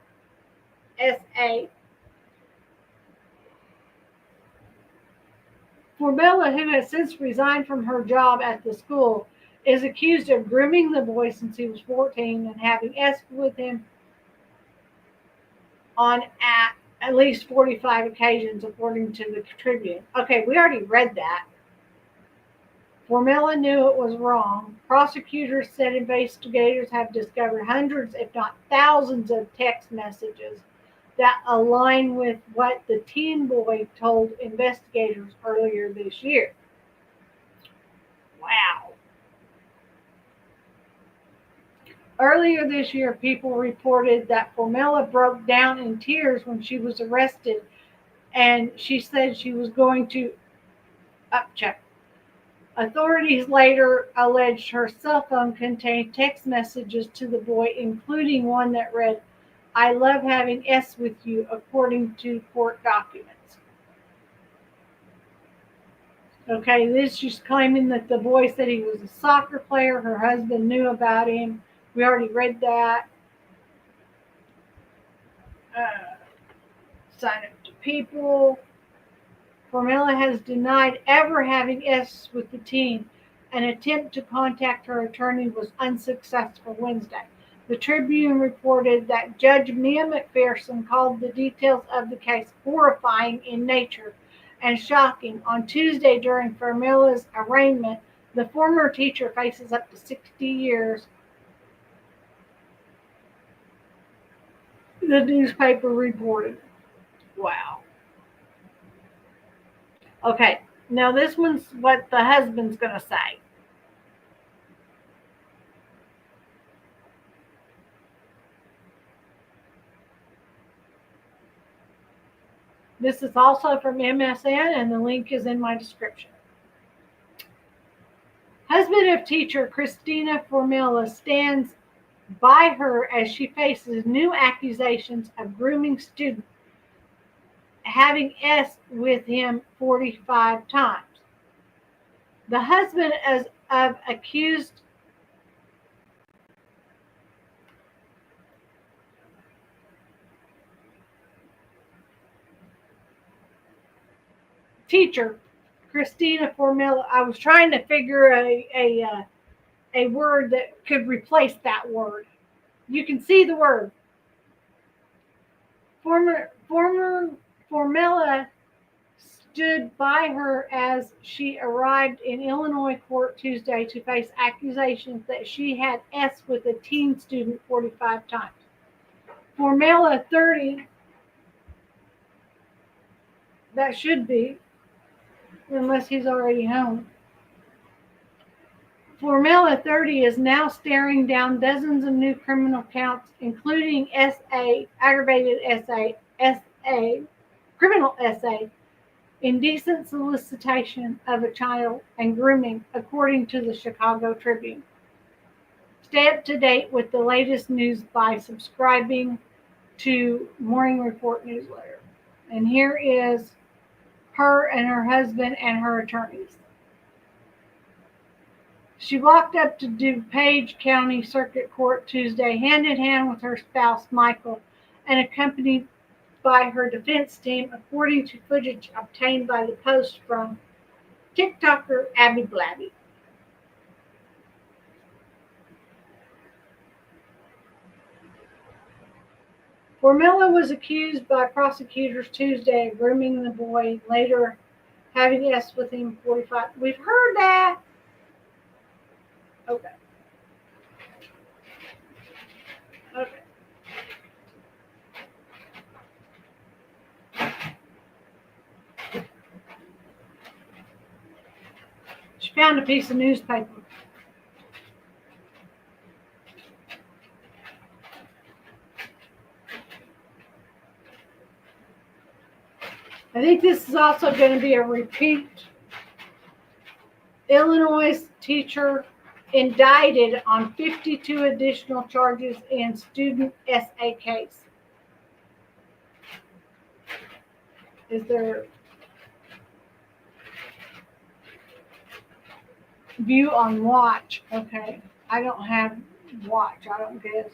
SA. Formella, who has since resigned from her job at the school, is accused of grooming the boy since he was 14 and having sex with him on at least 45 occasions, according to the Tribune. Okay, we already read that. Formella knew it was wrong. Prosecutors said investigators have discovered hundreds, if not thousands, of text messages that align with what the teen boy told investigators earlier this year. Wow. Earlier this year, people reported that Formella broke down in tears when she was arrested, and she said she was going to upcheck. Authorities later alleged her cell phone contained text messages to the boy, including one that read, "I love having S with you," according to court documents. Okay, this she's claiming that the boy said he was a soccer player. Her husband knew about him. We already read that. Sign up to people. Formella has denied ever having S with the teen. An attempt to contact her attorney was unsuccessful Wednesday. The Tribune reported that Judge Mia McPherson called the details of the case horrifying in nature and shocking. On Tuesday, during Formella's arraignment, the former teacher faces up to 60 years. The newspaper reported. Wow. Okay, now this one's what the husband's going to say. This is also from MSN, and the link is in my description. Husband of teacher Christina Formella stands by her as she faces new accusations of grooming student, having S with him 45 times. The husband of accused teacher Christina Formella. I was trying to figure a word that could replace that word. You can see the word. Formella stood by her as she arrived in Illinois court Tuesday to face accusations that she had S with a teen student 45 times. Formella, 30, that should be, unless he's already home. Formella, 30, is now staring down dozens of new criminal counts, including SA, aggravated SA, criminal SA, indecent solicitation of a child, and grooming, according to the Chicago Tribune. Stay up to date with the latest news by subscribing to Morning Report newsletter. And here is her and her husband and her attorneys. She walked up to DuPage County Circuit Court Tuesday, hand in hand with her spouse, Michael, and accompanied by her defense team, according to footage obtained by the Post from TikToker Abby Blabby. Formella was accused by prosecutors Tuesday of grooming the boy, later having sex with him 45. We've heard that. Okay. Okay. She found a piece of newspaper. I think this is also going to be a repeat. Illinois teacher indicted on 52 additional charges in student SA case. Is there view on watch? Okay. I don't have watch, I don't guess.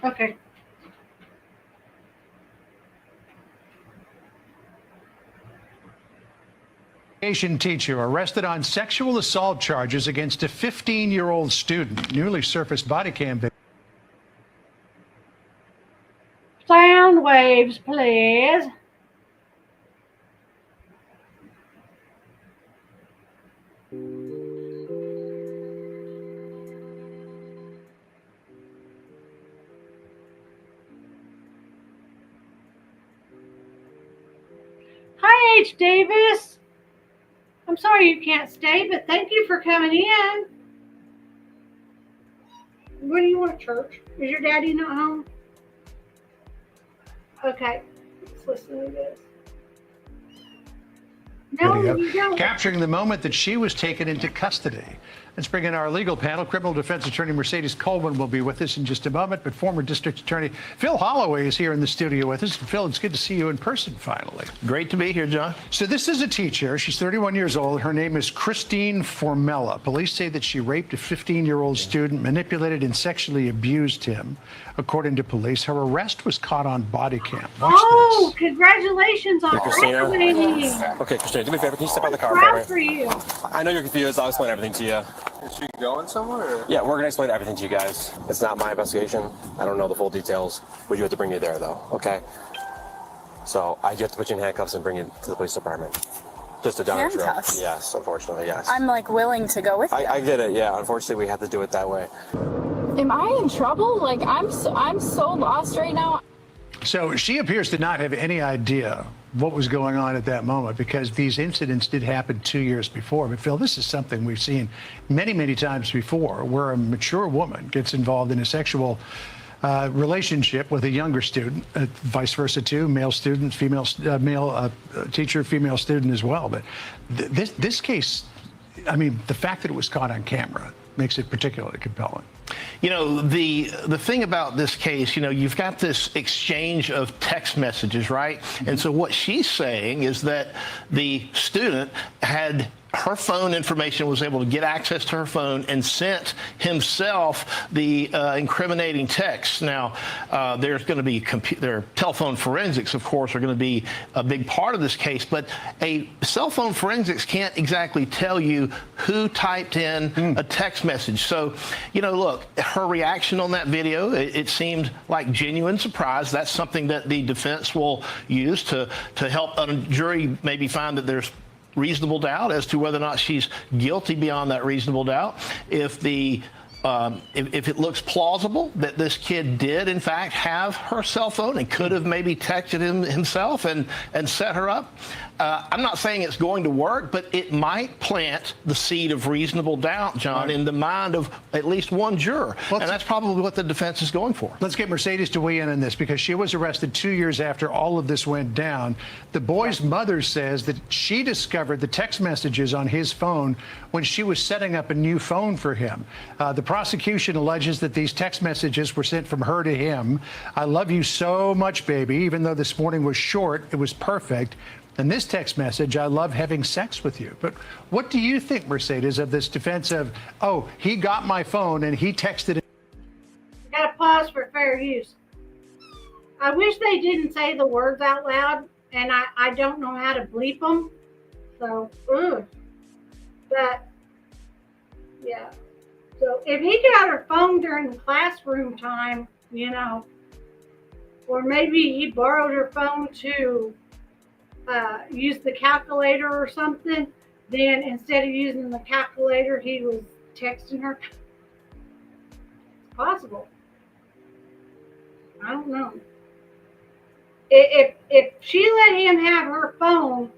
Okay.
Education teacher arrested on sexual assault charges against a 15-year-old student. Newly surfaced body cam video.
Sound waves, please. Hi, H. Davis. I'm sorry you can't stay, but thank you for coming in. What do you want, church? Is your daddy not home? Okay, let's listen to this. No, you don't.
Capturing the moment that she was taken into custody. Let's bring in our legal panel. Criminal defense attorney Mercedes Coleman will be with us in just a moment, but former district attorney Phil Holloway is here in the studio with us. Phil, it's good to see you in person finally.
Great to be here, John.
So this is a teacher. She's 31 years old. Her name is Christine Formella. Police say that she raped a 15-year-old student, manipulated and sexually abused him. According to police, her arrest was caught on body cam. Watch this.
Congratulations on
Christina.
graduating.
Okay, Christina, do me a favor. Can you step out of the car
Proud
for me?
for you.
I know you're confused. I'll explain everything to you.
Is she going somewhere? Or?
Yeah, we're going to explain everything to you guys. It's not my investigation. I don't know the full details. But you have to bring you there, though, okay? So I have to put you in handcuffs and bring you to the police department. Just a donor trail.
Handcuffs?
Yes, unfortunately, yes.
I'm like willing to go with you.
I get it, yeah. Unfortunately, we have to do it that way.
Am I in trouble? Like I'm so lost right now.
So she appears to not have any idea what was going on at that moment, because these incidents did happen 2 years before. But Phil, this is something we've seen many, many times before, where a mature woman gets involved in a sexual relationship with a younger student, vice versa too, male student, male teacher, female student as well. But this case, I mean, the fact that it was caught on camera makes it particularly compelling.
You know, the thing about this case, you know, you've got this exchange of text messages, right? And so what she's saying is that the student had her phone information, was able to get access to her phone and sent himself the incriminating text. Now, there's going to be their telephone forensics, of course, are going to be a big part of this case. But a cell phone forensics can't exactly tell you who typed in a text message. So, you know, look, her reaction on that video, it seemed like genuine surprise. That's something that the defense will use to help a jury maybe find that there's reasonable doubt as to whether or not she's guilty beyond that reasonable doubt. If it looks plausible that this kid did, in fact, have her cell phone and could have maybe texted himself and set her up, I'm not saying it's going to work, but it might plant the seed of reasonable doubt, John, in the mind of at least one juror. And that's probably what the defense is going for.
Let's get Mercedes to weigh in on this, because she was arrested 2 years after all of this went down. The boy's mother says that she discovered the text messages on his phone when she was setting up a new phone for him. The prosecution alleges that these text messages were sent from her to him. I love you so much, baby. Even though this morning was short, it was perfect. And this text message, I love having sex with you. But what do you think, Mercedes, of this defense of, oh, he got my phone and he texted it?
pause for fair use. I wish they didn't say the words out loud, and I don't know how to bleep them. So, but, yeah. So if he got her phone during the classroom time, or maybe he borrowed her phone to use the calculator or something, then instead of using the calculator, he was texting her. It's possible. I don't know. If she let him have her phone,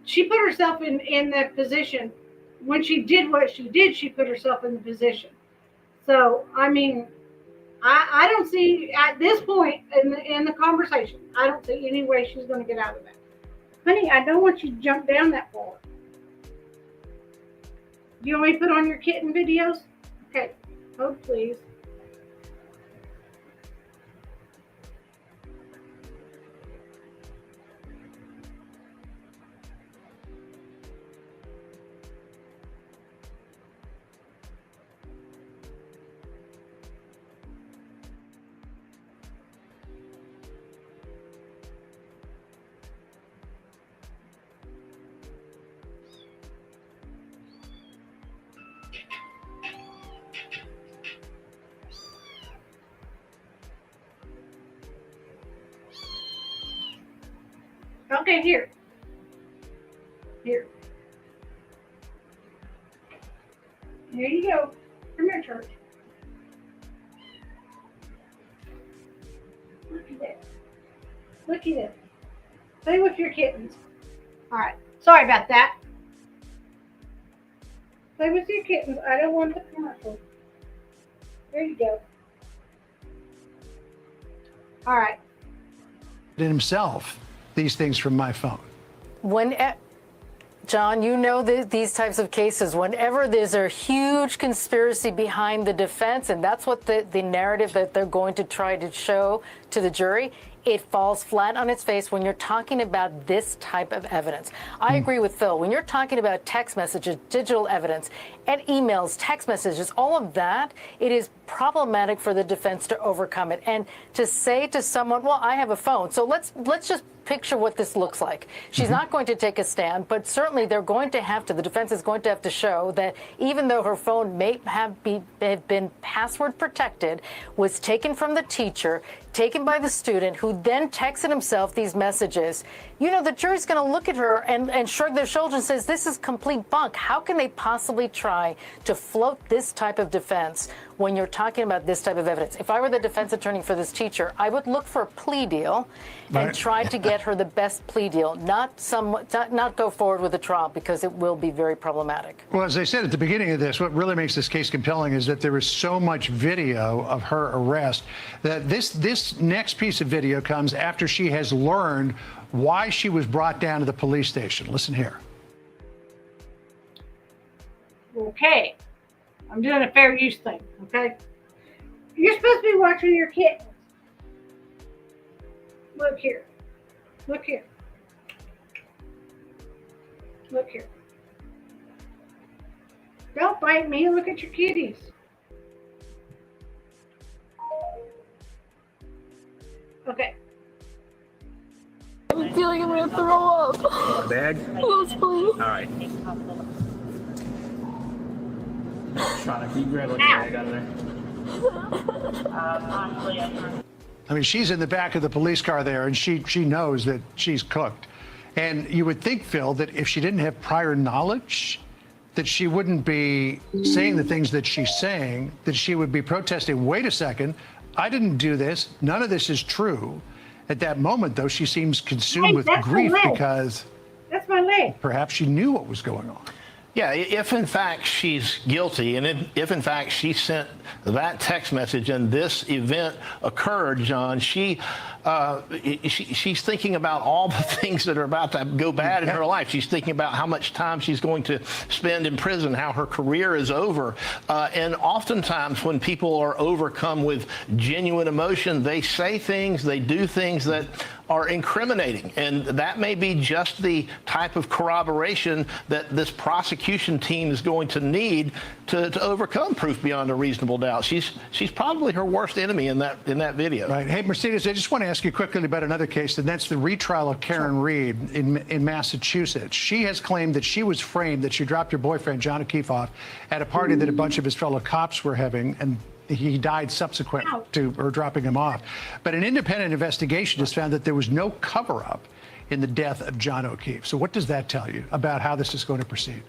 she put herself in that position. When she did what she did, she put herself in the position. So, I mean, I don't see, at this point in the conversation, I don't see any way she's going to get out of that. Honey, I don't want you to jump down that far. You want me to put on your kitten videos? Okay. Hold, please. Okay, here. Here. Here you go. Come here, Church. Look at that. Look at it. Play with your kittens. All right. Sorry about that. Play with your kittens. I don't want the commercial. There you go. All right.
Himself these things from my phone.
John, you know these types of cases, whenever there's a huge conspiracy behind the defense, and that's what the narrative that they're going to try to show to the jury, it falls flat on its face when you're talking about this type of evidence. I agree with Phil. When you're talking about text messages, digital evidence, and emails, text messages, all of that, it is problematic for the defense to overcome it. And to say to someone, well, I have a phone. So let's just picture what this looks like. She's not going to take a stand, but certainly they're going to have to, the defense is going to have to show that even though her phone may have been password protected, was taken from the teacher, taken by the student, who then texted himself these messages, the jury's going to look at her and shrug their shoulders and says, this is complete bunk. How can they possibly try to float this type of defense when you're talking about this type of evidence? If I were the defense attorney for this teacher, I would look for a plea deal and try to get her the best plea deal, not go forward with a trial, because it will be very problematic.
Well, as I said at the beginning of this, what really makes this case compelling is that there is so much video of her arrest that this next piece of video comes after she has learned why she was brought down to the police station. Listen here.
Okay. I'm doing a fair use thing, okay? You're supposed to be watching your kittens. Look here. Look here. Look here. Don't bite me. Look at your kitties. Okay.
I feel like I'm gonna throw up.
Bag?
Yes, please.
All right. Trying to grab a bag out of there.
I mean, she's in the back of the police car there, and she knows that she's cooked. And you would think, Phil, that if she didn't have prior knowledge, that she wouldn't be saying the things that she's saying, that she would be protesting, wait a second, I didn't do this. None of this is true. At that moment, though, she seems consumed with grief because
that's my leg.
Perhaps she knew what was going on.
Yeah, if in fact she's guilty, and if in fact she sent that text message and this event occurred, John, she she's thinking about all the things that are about to go bad in her life. She's thinking about how much time she's going to spend in prison, how her career is over. And oftentimes when people are overcome with genuine emotion, they say things, they do things that are incriminating. And that may be just the type of corroboration that this prosecution team is going to need to overcome proof beyond a reasonable doubt. She's probably her worst enemy in that video.
Right. Hey, Mercedes, I just want to ask you quickly about another case, and that's the retrial of Karen Reed in Massachusetts. She has claimed that she was framed, that she dropped her boyfriend, John O'Keefe, off at a party that a bunch of his fellow cops were having, and he died subsequent to her dropping him off. But an independent investigation has found that there was no cover-up in the death of John O'Keefe. So what does that tell you about how this is going to proceed?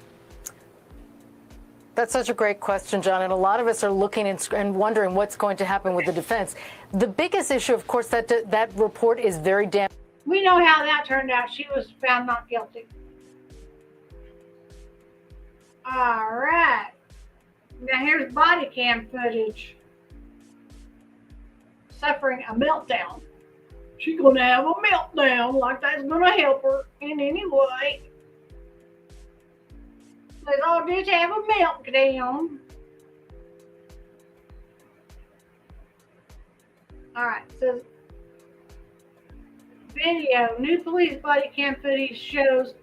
That's such a great question, John, and a lot of us are looking and wondering what's going to happen with the defense. The biggest issue, of course, that report is very damn.
We know how that turned out. She was found not guilty. All right. Now here's body cam footage. Suffering a meltdown. She's gonna have a meltdown, like that's gonna help her in any way. Let's all just have a meltdown. All right, so video. New police body cam footage shows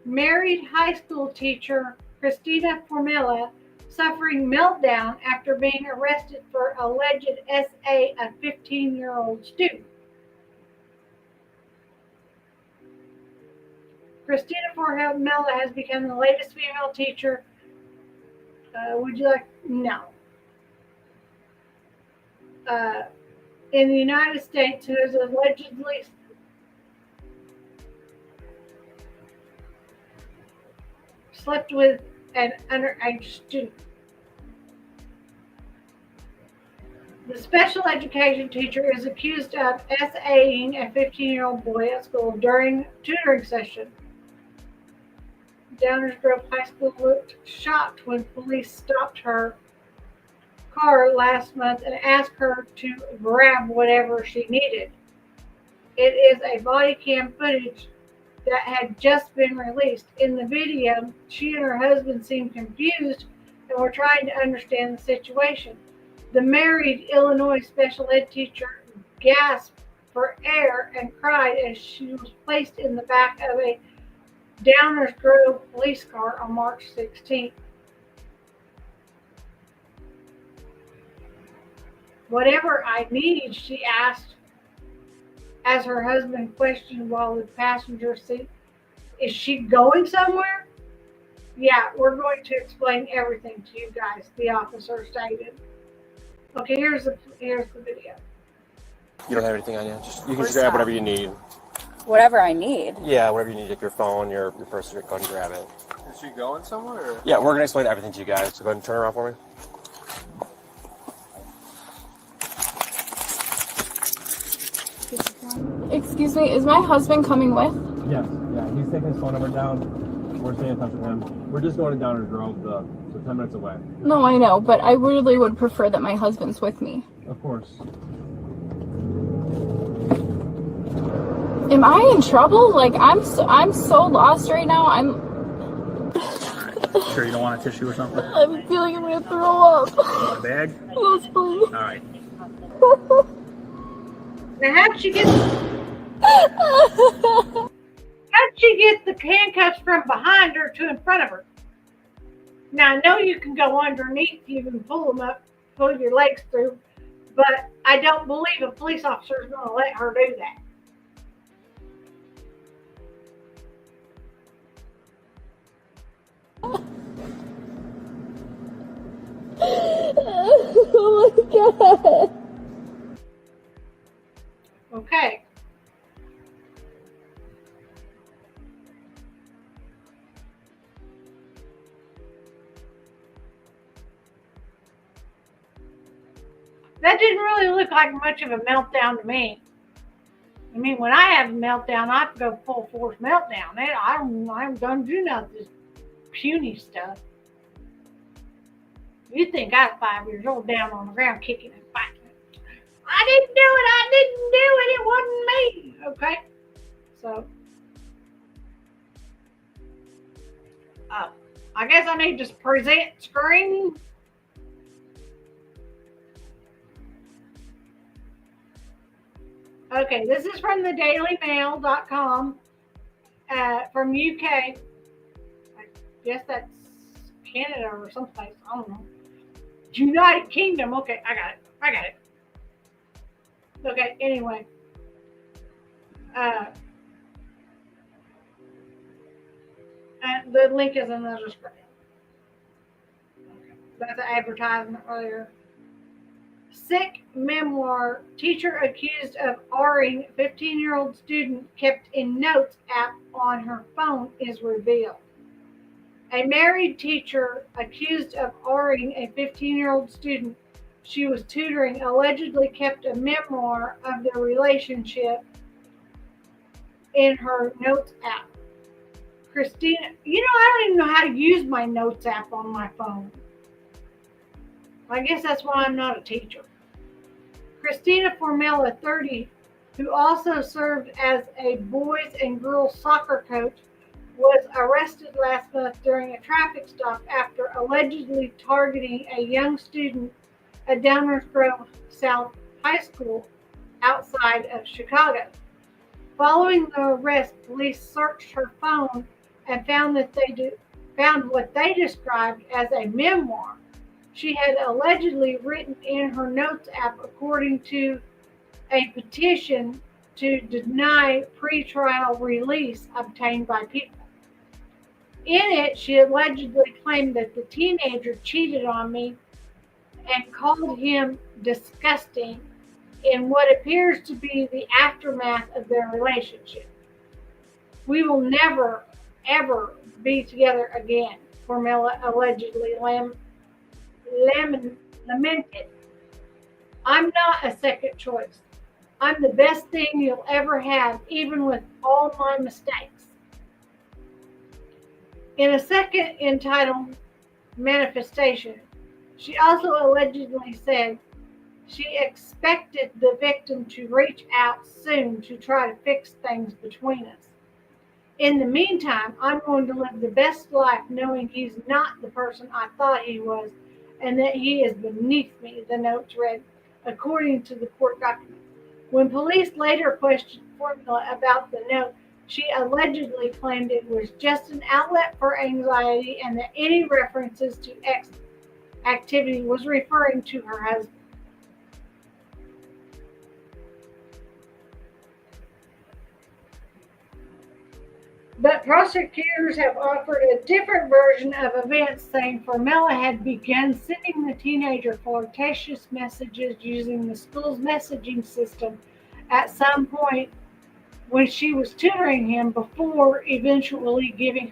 married high school teacher Christina Formella suffering meltdown after being arrested for alleged SA a 15-year-old student. Christina Formella has become the latest female teacher. Would you like? No. In the United States, who is allegedly slept with an underage student. The special education teacher is accused of SAing a 15-year-old boy at school during tutoring session. Downers Grove High School looked shocked when police stopped her car last month and asked her to grab whatever she needed. It is a body cam footage that had just been released. In the video, she and her husband seemed confused and were trying to understand the situation. The married Illinois special ed teacher gasped for air and cried as she was placed in the back of a Downers Grove police car on March 16th. Whatever I need, she asked as her husband questioned while the passenger seat. Is she going somewhere? Yeah, we're going to explain everything to you guys, the officer stated. Okay, here's the video.
You don't have anything on you? You can just grab whatever you need.
Whatever I need.
Yeah, whatever you need, like your phone, your purse, go ahead and grab it.
Is she going somewhere? Or?
Yeah, we're going to explain everything to you guys. So go ahead and turn around for me.
Excuse me, is my husband coming with?
Yes, yeah. He's taking his phone number down. We're staying in touch with him. We're just going to Downers Grove, so 10 minutes away.
No, I know, but I really would prefer that my husband's with me.
Of course.
Am I in trouble? Like, I'm so lost right now.
Sure you don't want a tissue or something?
I'm feeling I'm gonna throw up.
You want a bag?
Yes, please.
All right.
Now, how'd she get the handcuffs from behind her to in front of her? Now, I know you can go underneath you and pull them up, pull your legs through, but I don't believe a police officer is going to let her do that.
Oh my god.
Okay. That didn't really look like much of a meltdown to me. I mean, when I have a meltdown, I go full force meltdown. I don't do none of this puny stuff. You think I was 5 years old down on the ground kicking and fighting. I didn't do it. I didn't do it. It wasn't me. Okay. So, I guess I need to present screen. Okay, this is from the dailymail.com from UK. I guess that's Canada or someplace. I don't know. United Kingdom. Okay, I got it. I got it. Okay, anyway. The link is in the description. That's an advertisement earlier. Sick memoir, teacher accused of R-ing 15-year-old student kept in notes app on her phone is revealed. A married teacher accused of R-ing a 15-year-old student she was tutoring allegedly kept a memoir of their relationship in her notes app. Christina, I don't even know how to use my notes app on my phone. I guess that's why I'm not a teacher. Christina Formella, 30, who also served as a boys and girls soccer coach, was arrested last month during a traffic stop after allegedly targeting a young student at Downers Grove South High School outside of Chicago. Following the arrest, police searched her phone and found what they described as a memoir she had allegedly written in her notes app, according to a petition to deny pretrial release obtained by People. In it, she allegedly claimed that the teenager cheated on me and called him disgusting in what appears to be the aftermath of their relationship. We will never, ever be together again, Formella allegedly lamented. I'm not a second choice. I'm the best thing you'll ever have, even with all my mistakes. In a second entitled Manifestation, she also allegedly said she expected the victim to reach out soon to try to fix things between us. In the meantime, I'm going to live the best life knowing he's not the person I thought he was and that he is beneath me, the notes read, according to the court documents. When police later questioned Formula about the note, she allegedly claimed it was just an outlet for anxiety and that any references to activity was referring to her husband. But prosecutors have offered a different version of events, saying Formella had begun sending the teenager flirtatious messages using the school's messaging system at some point when she was tutoring him before eventually giving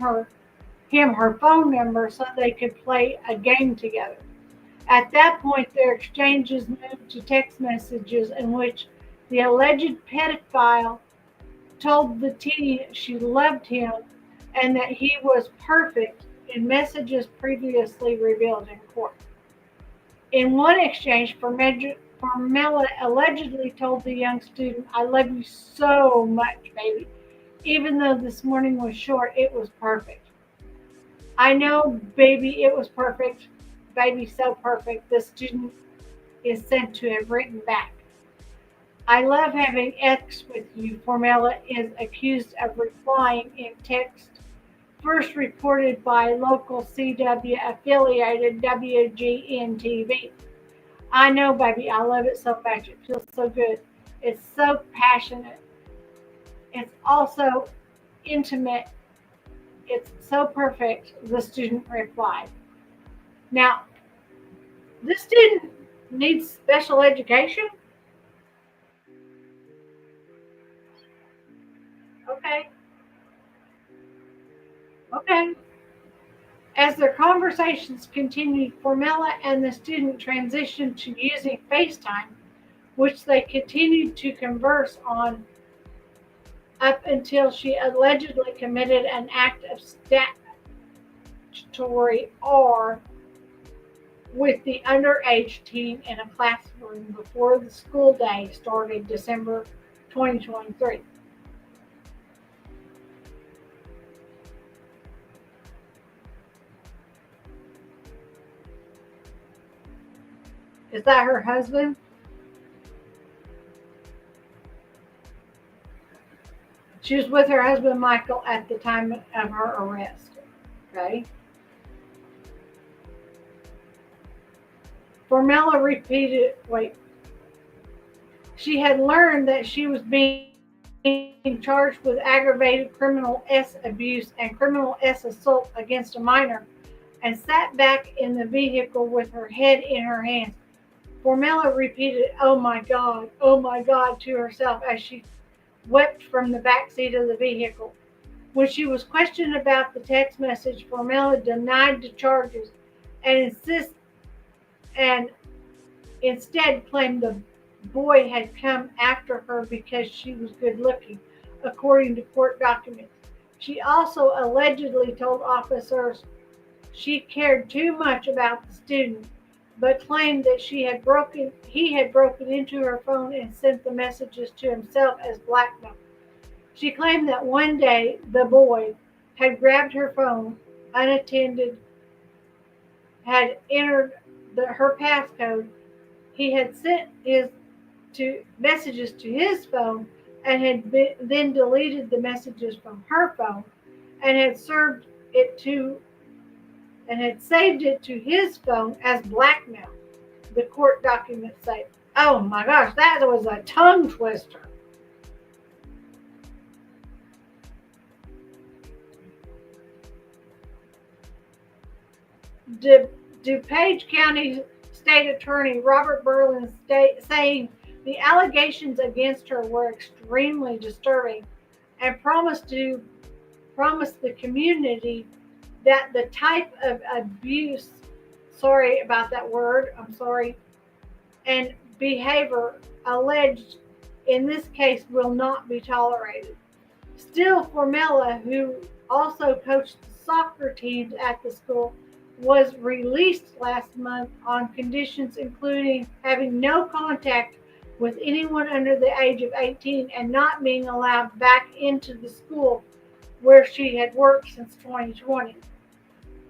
him her phone number so they could play a game together. At that point, their exchanges moved to text messages in which the alleged pedophile told the teen she loved him and that he was perfect in messages previously revealed in court. In one exchange, Formella allegedly told the young student, I love you so much, baby. Even though this morning was short, it was perfect. I know, baby, it was perfect. Baby, so perfect. The student is said to have written back. I love having X with you, Formella is accused of replying in text, first reported by local CW affiliated WGN-TV. I know, baby, I love it so much. It feels so good. It's so passionate. It's also intimate. It's so perfect, the student replied. Now, this student needs special education? Okay. As their conversations continued, Formella and the student transitioned to using FaceTime, which they continued to converse on up until she allegedly committed an act of statutory R with the underage teen in a classroom before the school day started December 2023. Is that her husband? She was with her husband Michael at the time of her arrest. Okay. Formella repeated, wait. She had learned that she was being charged with aggravated criminal S abuse and criminal S assault against a minor and sat back in the vehicle with her head in her hands. Formella repeated, oh my God, to herself as she wept from the back seat of the vehicle. When she was questioned about the text message, Formella denied the charges and instead claimed the boy had come after her because she was good looking, according to court documents. She also allegedly told officers she cared too much about the student, but claimed that he had broken into her phone and sent the messages to himself as blackmail. She claimed that one day the boy had grabbed her phone unattended, had entered her passcode. He had sent messages to his phone and had then deleted the messages from her phone and had saved it to his phone as blackmail, the court documents say. Oh my gosh, that was a tongue twister. DuPage County State Attorney Robert Berlin saying the allegations against her were extremely disturbing and promised the community that the type of abuse, sorry about that word, I'm sorry, and behavior alleged in this case will not be tolerated. Still, Formella, who also coached soccer teams at the school, was released last month on conditions including having no contact with anyone under the age of 18 and not being allowed back into the school where she had worked since 2020.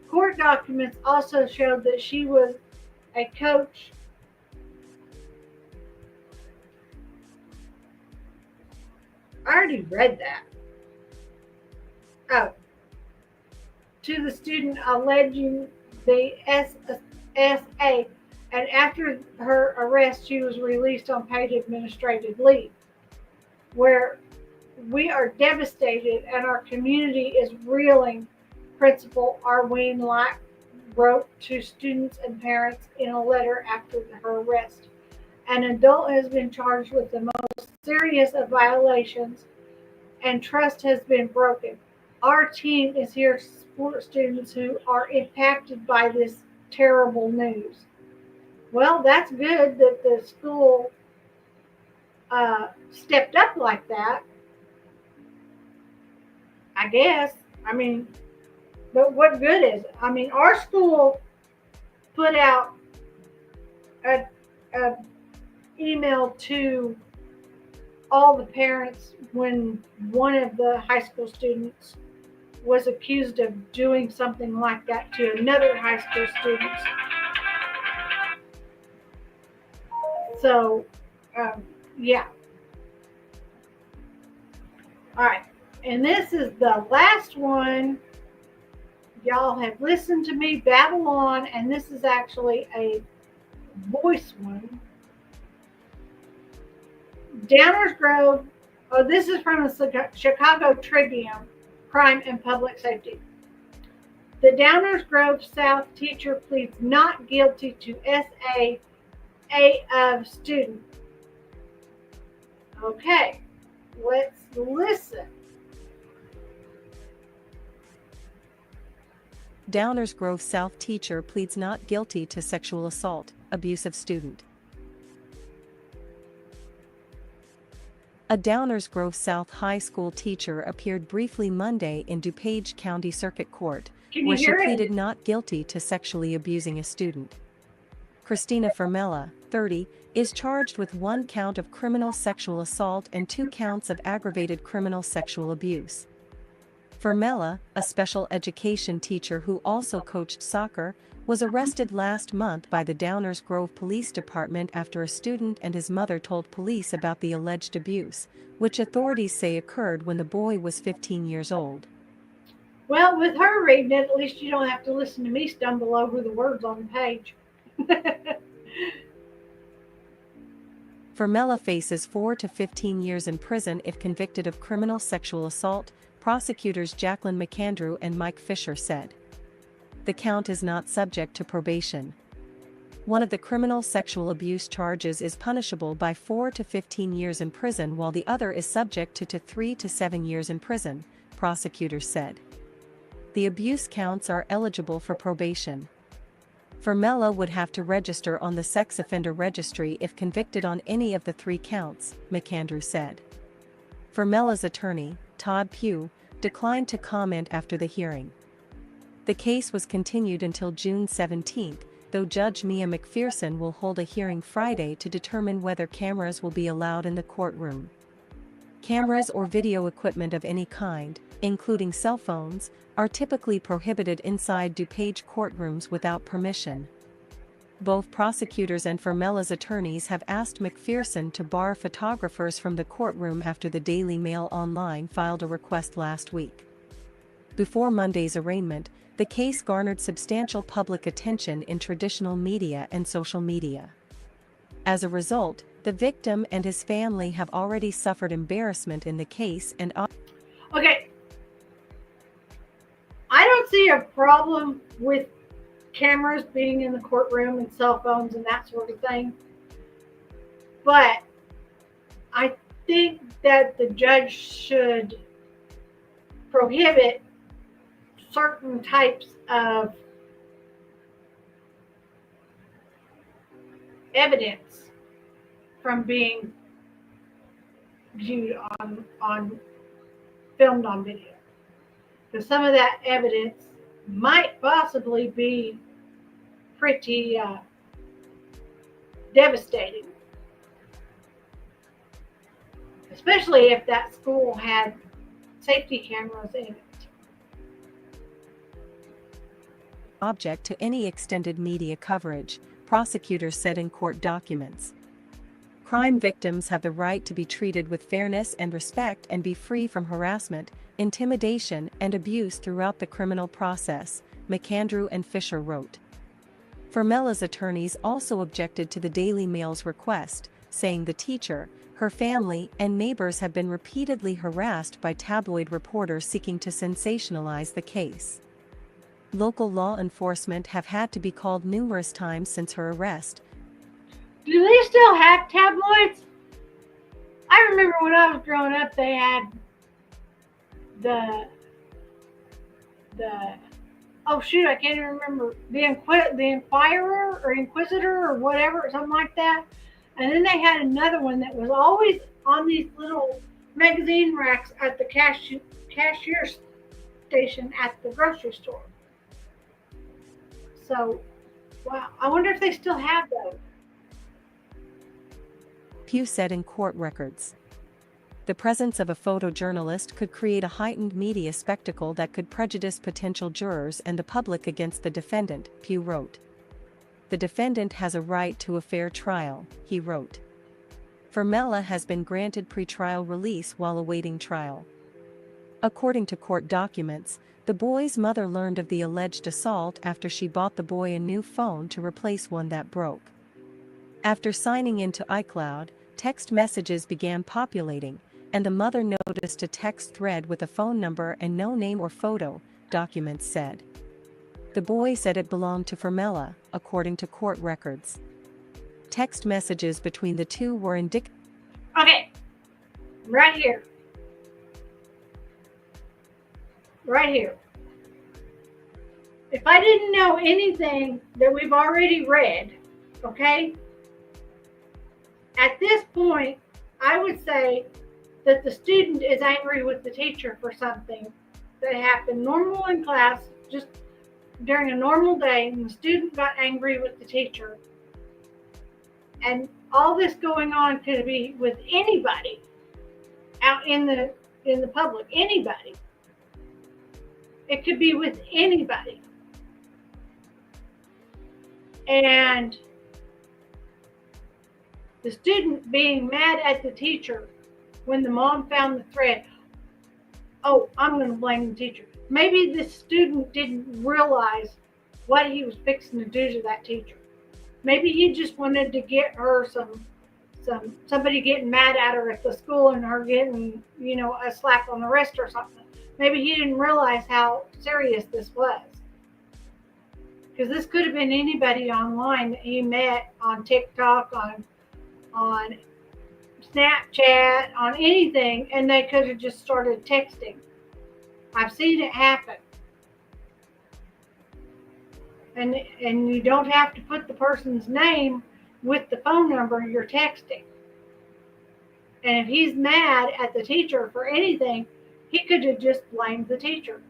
Court documents also showed that she was a coach I already read that. Oh. To the student alleging the SSA, and after her arrest, she was released on paid administrative leave, where we are devastated and our community is reeling, Principal Arween Lack wrote to students and parents in a letter after her arrest. An adult has been charged with the most serious of violations and trust has been broken. Our team is here to support students who are impacted by this terrible news. Well, that's good that the school stepped up like that, I guess. I mean, but what good is it? I mean, our school put out a email to all the parents when one of the high school students was accused of doing something like that to another high school student. So, yeah. All right. And this is the last one. Y'all have listened to me babble on, and this is actually a voice one. Downers Grove, this is from the Chicago Tribune, Crime and Public Safety. The Downers Grove South teacher pleads not guilty to SA of student. Okay, let's listen.
Downers Grove South teacher pleads not guilty to sexual assault, abuse of student. A Downers Grove South High School teacher appeared briefly Monday in DuPage County Circuit Court, where she pleaded not guilty to sexually abusing a student. Christina Fermella, 30, is charged with 1 count of criminal sexual assault and 2 counts of aggravated criminal sexual abuse. Fermella, a special education teacher who also coached soccer, was arrested last month by the Downers Grove Police Department after a student and his mother told police about the alleged abuse, which authorities say occurred when the boy was 15 years old.
Well, with her reading it, at least you don't have to listen to me stumble over the words on the page.
Fermella faces 4 to 15 years in prison if convicted of criminal sexual assault, prosecutors Jacqueline McAndrew and Mike Fisher said. The count is not subject to probation. One of the criminal sexual abuse charges is punishable by 4 to 15 years in prison, while the other is subject to 3 to 7 years in prison, prosecutors said. The abuse counts are eligible for probation. Fermella would have to register on the sex offender registry if convicted on any of the 3 counts, McAndrew said. Fermella's attorney, Todd Pugh, declined to comment after the hearing. The case was continued until June 17, though Judge Mia McPherson will hold a hearing Friday to determine whether cameras will be allowed in the courtroom. Cameras or video equipment of any kind, including cell phones, are typically prohibited inside DuPage courtrooms without permission. Both prosecutors and Fermella's attorneys have asked McPherson to bar photographers from the courtroom after the Daily Mail Online filed a request last week. Before Monday's arraignment, the case garnered substantial public attention in traditional media and social media. As a result, the victim and his family have already suffered embarrassment in the case and
Okay. I don't see a problem with cameras being in the courtroom and cell phones and that sort of thing. But I think that the judge should prohibit certain types of evidence from being viewed on filmed on video. Because some of that evidence might possibly be pretty devastating. Especially if that school had safety cameras in it.
object to any extended media coverage, prosecutors said in court documents. Crime victims have the right to be treated with fairness and respect and be free from harassment, intimidation, and abuse throughout the criminal process, McAndrew and Fisher wrote. Fermella's attorneys also objected to the Daily Mail's request, saying the teacher, her family, and neighbors have been repeatedly harassed by tabloid reporters seeking to sensationalize the case. Local law enforcement have had to be called numerous times since her arrest.
Do they still have tabloids? I remember when I was growing up, they had the oh shoot, I can't even remember, the Inquirer or Inquisitor or whatever, something like that. And then they had another one that was always on these little magazine racks at the cashier station at the grocery store. So, wow, I wonder if they still have those.
Pugh said in court records. The presence of a photojournalist could create a heightened media spectacle that could prejudice potential jurors and the public against the defendant, Pugh wrote. The defendant has a right to a fair trial, he wrote. Fermella has been granted pretrial release while awaiting trial. According to court documents, the boy's mother learned of the alleged assault after she bought the boy a new phone to replace one that broke. After signing into iCloud, text messages began populating, and the mother noticed a text thread with a phone number and no name or photo, documents said. The boy said it belonged to Fermella, according to court records. Text messages between the two were indicative.
Okay, right here. Right here. If I didn't know anything that we've already read, okay, at this point, I would say that the student is angry with the teacher for something that happened normal in class, just during a normal day, and the student got angry with the teacher And all this going on could be with anybody out in the public, anybody. It could be with anybody. And the student being mad at the teacher when the mom found the thread, oh, I'm going to blame the teacher. Maybe the student didn't realize what he was fixing to do to that teacher. Maybe he just wanted to get her somebody getting mad at her at the school and her getting, a slap on the wrist or something. Maybe he didn't realize how serious this was. Because this could have been anybody online that he met on TikTok, on Snapchat, on anything, and they could have just started texting. I've seen it happen. And you don't have to put the person's name with the phone number you're texting. And if he's mad at the teacher for anything, he could have just blamed the teacher.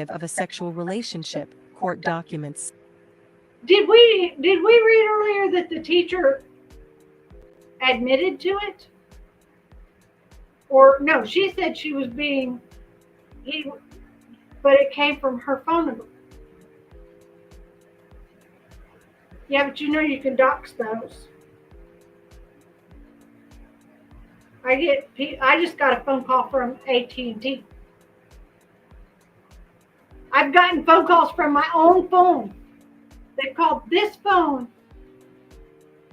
Of a sexual relationship, court documents.
Did we read earlier that the teacher admitted to it? Or no, she said she was but it came from her phone number. Yeah, but you can dox those. I just got a phone call from AT&T. I've gotten phone calls from my own phone. They called this phone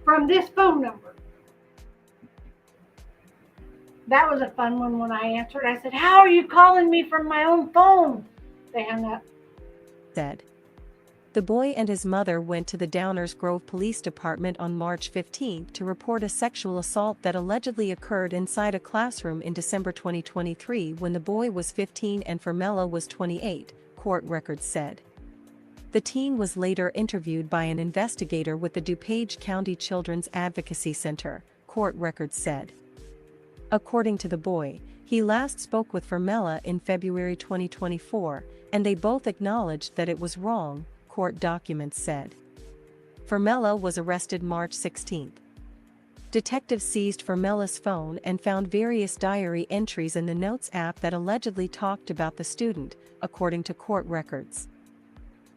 from this phone number. That was a fun one when I answered. I said, "How are you calling me from my own phone?" They hung up.
Said. The boy and his mother went to the Downers Grove Police Department on March 15 to report a sexual assault that allegedly occurred inside a classroom in December 2023 when the boy was 15 and Fermella was 28, court records said. The teen was later interviewed by an investigator with the DuPage County Children's Advocacy Center, court records said. According to the boy, he last spoke with Fermella in February 2024, and they both acknowledged that it was wrong, court documents said. Fermella was arrested March 16. Detectives seized Fermella's phone and found various diary entries in the Notes app that allegedly talked about the student, according to court records.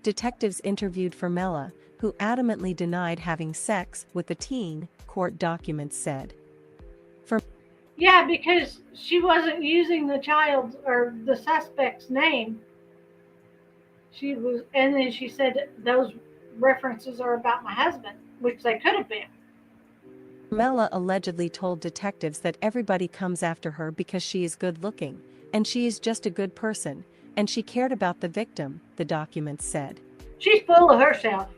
Detectives interviewed Fermella, who adamantly denied having sex with the teen, court documents said.
Yeah, because she wasn't using the child's or the suspect's name. She was, and then she said those references are about my husband, which they could have been.
Fermella allegedly told detectives that everybody comes after her because she is good looking, and she is just a good person, and she cared about the victim, the documents said.
She's full of herself.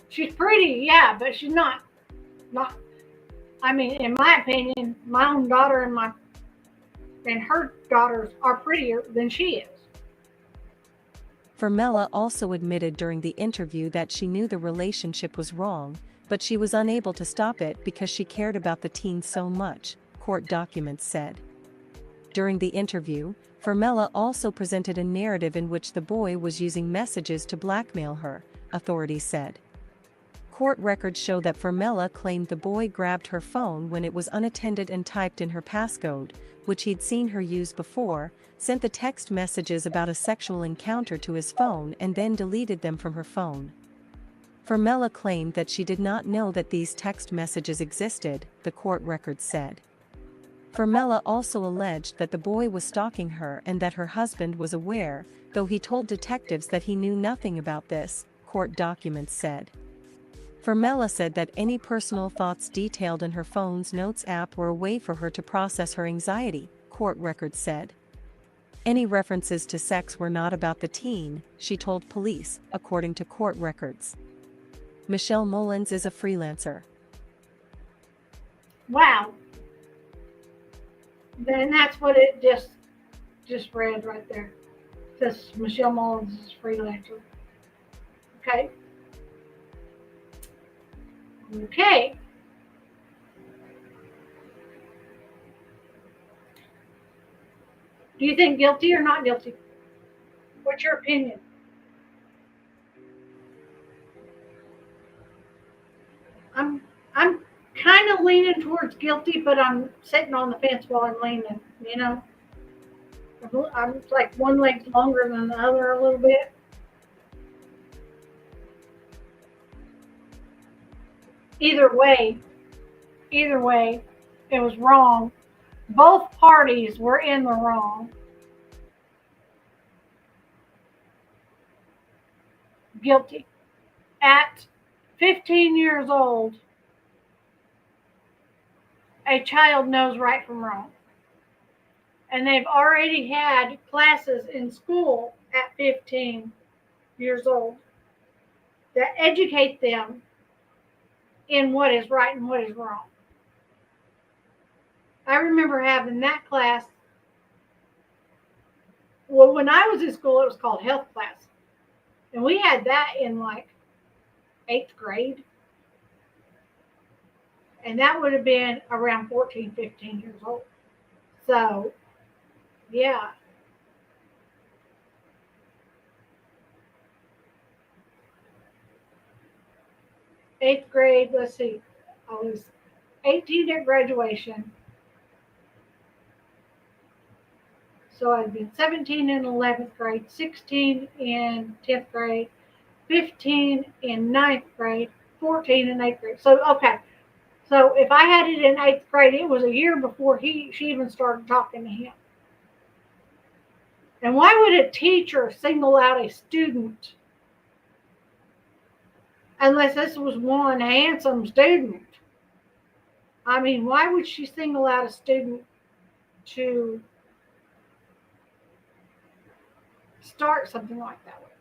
She's pretty, yeah, but she's not, I mean, in my opinion, my own daughter and her daughters are prettier than she is.
Fermella also admitted during the interview that she knew the relationship was wrong, but she was unable to stop it because she cared about the teen so much, court documents said. During the interview, Fermella also presented a narrative in which the boy was using messages to blackmail her, authorities said. Court records show that Fermella claimed the boy grabbed her phone when it was unattended and typed in her passcode, which he'd seen her use before, sent the text messages about a sexual encounter to his phone and then deleted them from her phone. Fermella claimed that she did not know that these text messages existed, the court records said. Fermella also alleged that the boy was stalking her and that her husband was aware, though he told detectives that he knew nothing about this, court documents said. Fermella said that any personal thoughts detailed in her phone's Notes app were a way for her to process her anxiety, court records said. Any references to sex were not about the teen, she told police, according to court records. Michelle Mullins is a freelancer.
Wow. Then that's what it just read right there. It says Michelle Mullins is a freelancer. Okay. Okay. Do you think guilty or not guilty? What's your opinion? of leaning towards guilty, but I'm sitting on the fence while I'm leaning, you know. I'm like one leg's longer than the other a little bit. Either way, it was wrong. Both parties were in the wrong. Guilty. At 15 years old, a child knows right from wrong. And they've already had classes in school at 15 years old that educate them in what is right and what is wrong. I remember having that class. Well, when I was in school, it was called health class. And we had that in like 8th grade. And that would have been around 14, 15 years old. So, yeah. Eighth grade, let's see. I was 18 at graduation. So I'd been 17 in 11th grade, 16 in 10th grade, 15 in 9th grade, 14 in 8th grade. So, okay. So if I had it in 8th grade, it was a year before she even started talking to him. And why would a teacher single out a student unless this was one handsome student? I mean, why would she single out a student to start something like that with?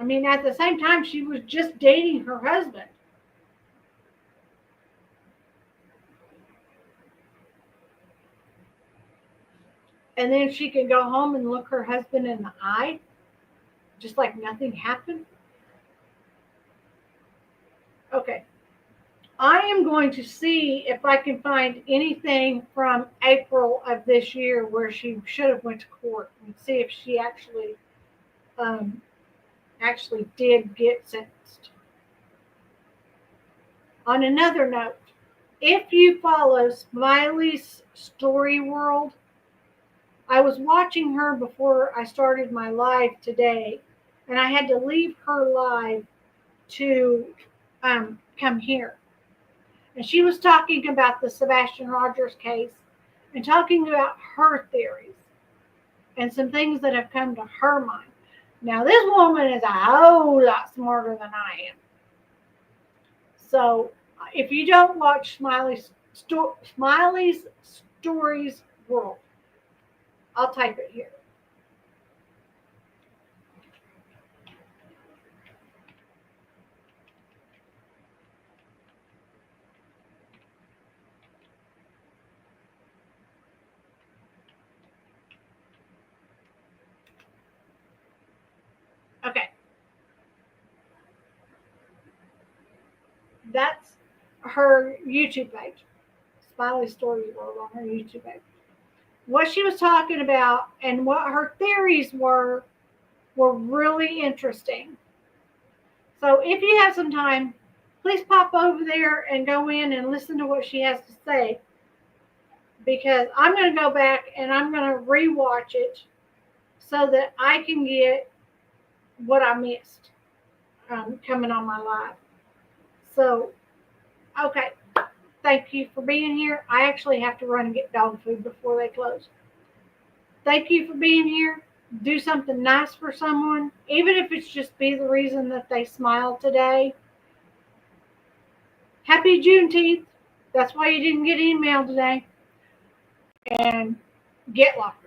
I mean, at the same time, she was just dating her husband. And then she can go home and look her husband in the eye, just like nothing happened. Okay. I am going to see if I can find anything from April of this year where she should have went to court and see if she actually did get sentenced. On another note, if you follow Smiley's Story World, I was watching her before I started my live today, and I had to leave her live to come here. And she was talking about the Sebastian Rogers case and talking about her theories and some things that have come to her mind. Now, this woman is a whole lot smarter than I am. So, if you don't watch Smiley's Stories World, I'll type it here. Okay. That's her YouTube page. Smiley Stories World on her YouTube page. What she was talking about and what her theories were really interesting. So if you have some time, please pop over there and go in and listen to what she has to say. Because I'm going to go back and I'm going to rewatch it so that I can get what I missed coming on my live. So, okay. Thank you for being here. I actually have to run and get dog food before they close. Thank you for being here. Do something nice for someone, even if it's just be the reason that they smile today. Happy Juneteenth. That's why you didn't get email today. And get locked.